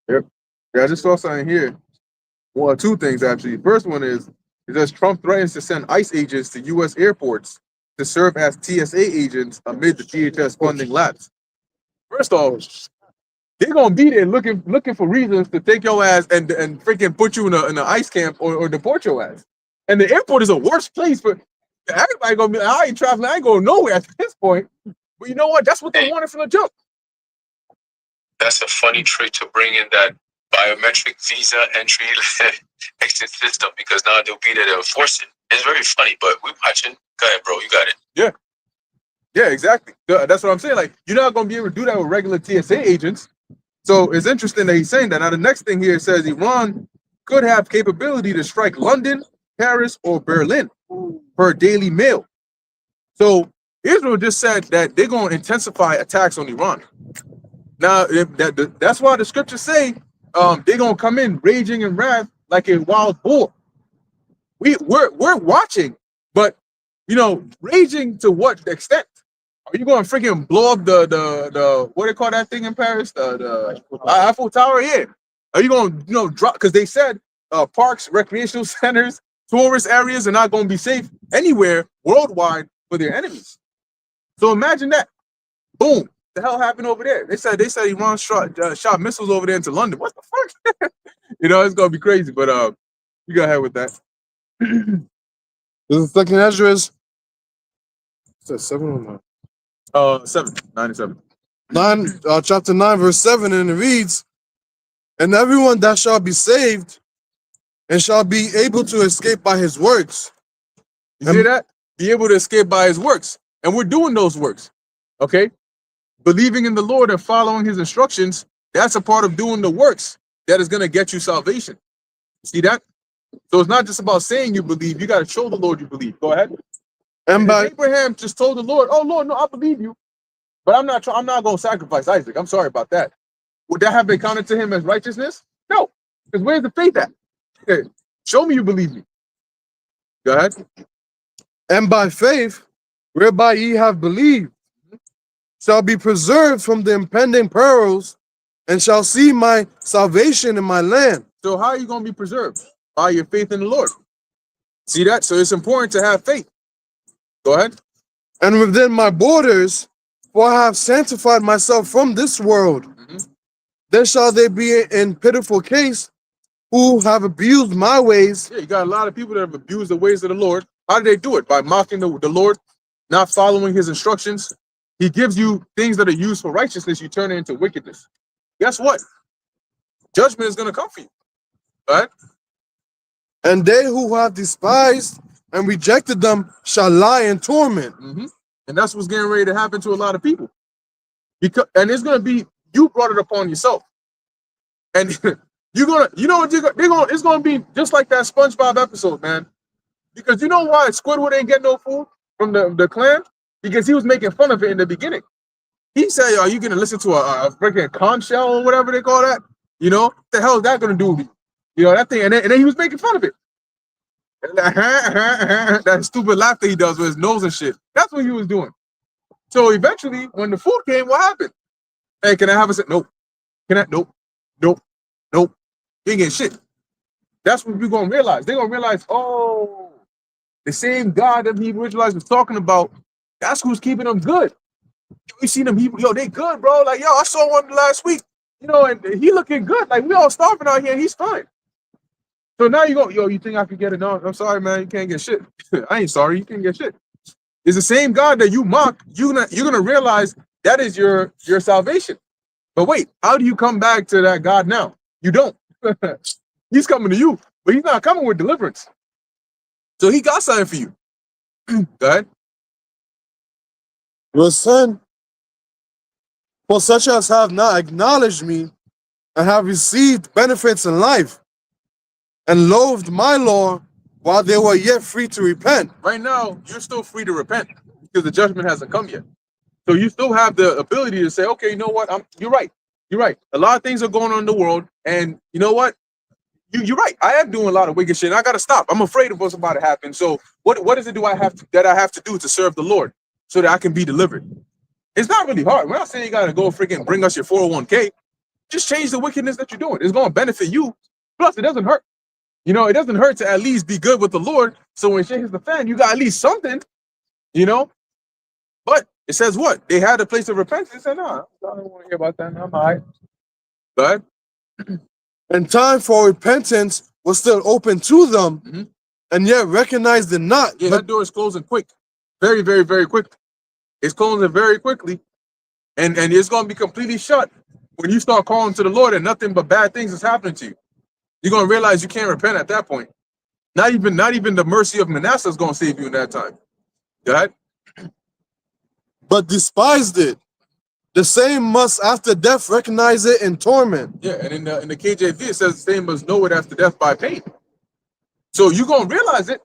Yep. Yeah, I just saw something here. Well, two things actually. First one is it says Trump threatens to send ICE agents to U.S. airports to serve as TSA agents amid the DHS funding lapse. First off, they're gonna be there looking for reasons to take your ass and freaking put you in an ICE camp or deport your ass. And the airport is a worse place for everybody. Gonna be like, I ain't traveling, I ain't going nowhere at this point. But you know what? That's what they wanted from the jump. That's a funny trick to bring in that biometric visa entry exit system because now they'll be there to enforce it. It's very funny, but we're watching. Go ahead, bro. You got it. Yeah, exactly. That's what I'm saying. Like, you're not gonna be able to do that with regular TSA agents. So it's interesting that he's saying that. Now, the next thing here says Iran could have capability to strike London, Paris, or Berlin per Daily Mail. So Israel just said that they're going to intensify attacks on Iran. Now, that's why the scriptures say they're going to come in raging in wrath like a wild boar. We're watching, but, you know, raging to what extent? Are you going to freaking blow up the what do they call that thing in Paris? The Eiffel Tower? Yeah. Are you going to, drop? Because they said parks, recreational centers, tourist areas are not going to be safe anywhere worldwide for their enemies. So imagine that. Boom. The hell happened over there? They said Iran shot missiles over there into London. What the fuck? You know, it's going to be crazy. But you go ahead with that. This is Second Ezra's. Is that 7 or 9? 97. Chapter 9, verse 7, and it reads, and everyone that shall be saved and shall be able to escape by his works. You hear that? Be able to escape by his works. And we're doing those works. Okay? Believing in the Lord and following his instructions, that's a part of doing the works that is going to get you salvation. See that? So it's not just about saying you believe, you got to show the Lord you believe. Go ahead. And by Abraham just told the Lord, oh Lord, no, I believe you, but I'm not going to sacrifice Isaac. I'm sorry about that. Would that have been counted to him as righteousness? No, because where's the faith at? Okay. Show me you believe me. Go ahead. And by faith, whereby ye have believed, shall be preserved from the impending perils, and shall see my salvation in my land. So how are you going to be preserved? By your faith in the Lord. See that? So it's important to have faith. Go ahead. And within my borders, for I have sanctified myself from this world. Then shall they be in pitiful case who have abused my ways. Yeah, you got a lot of people that have abused the ways of the Lord. How do they do it? By mocking the Lord, not following his instructions. He gives you things that are used for righteousness. You turn it into wickedness. Guess what? Judgment is going to come for you. All right? And they who have despised and rejected them shall lie in torment. And that's what's getting ready to happen to a lot of people. And it's going to be, you brought it upon yourself. And You're gonna, you know what they're gonna, it's gonna be just like that SpongeBob episode, man. Because you know why Squidward ain't get no food from the clan? Because he was making fun of it in the beginning. He said, "Are you gonna listen to a freaking conch shell or whatever they call that? You know, what the hell is that gonna do with you? You know that thing?" And then he was making fun of it. That stupid laughter he does with his nose and shit. That's what he was doing. So eventually, when the food came, what happened? Hey, can I have a sip? Nope. Can I? Nope. Nope. Nope. You ain't getting shit. That's what we're gonna realize. They're gonna realize, oh, the same God that Hebrew Israelites was talking about, that's who's keeping them good. You see them Hebrew, yo, they good, bro. Like, yo, I saw one last week, you know, and he looking good. Like, we all starving out here, and he's fine. So now you go, yo, you think I could get it? No, I'm sorry, man. You can't get shit. I ain't sorry. You can't get shit. It's the same God that you mock. You're gonna realize that is your salvation. But wait, how do you come back to that God now? You don't. He's coming to you, but he's not coming with deliverance. So he got something for you. Go ahead. Your son, for such as have not acknowledged me and have received benefits in life and loathed my law while they were yet free to repent. Right now, you're still free to repent because the judgment hasn't come yet. So you still have the ability to say, okay, you know what? You're right. You're right. A lot of things are going on in the world, and you know what? You're right. I am doing a lot of wicked shit. And I gotta stop. I'm afraid of what's about to happen. So what is it I have to do to serve the Lord so that I can be delivered? It's not really hard. We're not saying you gotta go freaking bring us your 401k. Just change the wickedness that you're doing. It's gonna benefit you. Plus, it doesn't hurt. You know, it doesn't hurt to at least be good with the Lord. So when shit hits the fan, you got at least something, you know. But it says what? They had a place of repentance. They said, no, I don't want to hear about that. No, I'm all right. Go ahead. And time for repentance was still open to them, and yet recognized it not. Yeah, But that door is closing quick. Very, very, very quick. It's closing very quickly. And it's going to be completely shut when you start calling to the Lord and nothing but bad things is happening to you. You're going to realize you can't repent at that point. Not even the mercy of Manasseh is going to save you in that time. Go ahead. but despised it. The same must after death recognize it in torment. Yeah, and in the KJV, it says the same must know it after death by pain. So you're going to realize it,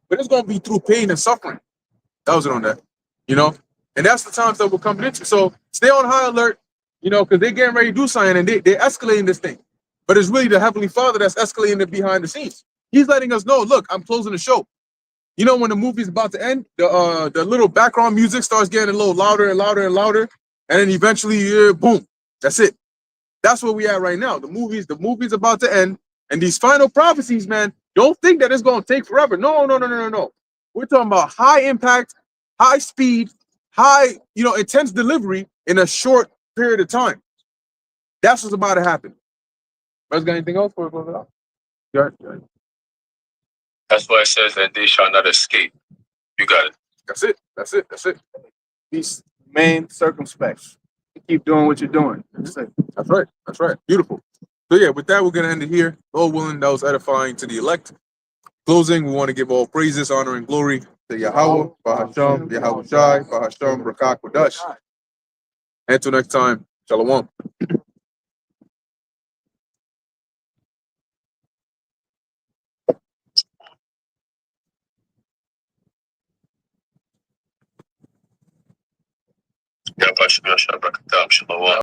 but it's going to be through pain and suffering. That was it on that, you know? And that's the times that we're coming into. So stay on high alert, you know, because they're getting ready to do something and they're escalating this thing. But it's really the Heavenly Father that's escalating it behind the scenes. He's letting us know, look, I'm closing the show. You know, when the movie's about to end, the little background music starts getting a little louder and louder and louder. And then eventually, boom, that's it. That's where we at right now. The movie's about to end. And these final prophecies, man, don't think that it's going to take forever. No. We're talking about high impact, high speed, high, you know, intense delivery in a short period of time. That's what's about to happen. Guys, got anything else for it? Go ahead. That's why it says that they shall not escape. You got it. That's it. Be remain circumspect. Keep doing what you're doing. That's it. That's right. Beautiful. So yeah, with that, we're gonna end it here. Lord willing, that was edifying to the elect. Closing, we want to give all praises, honor, and glory to Yahweh, Bahasham, Yahweh Shai, Bahasham, Rakak Wadash. Until next time, Shalom. Yeah, Shalom.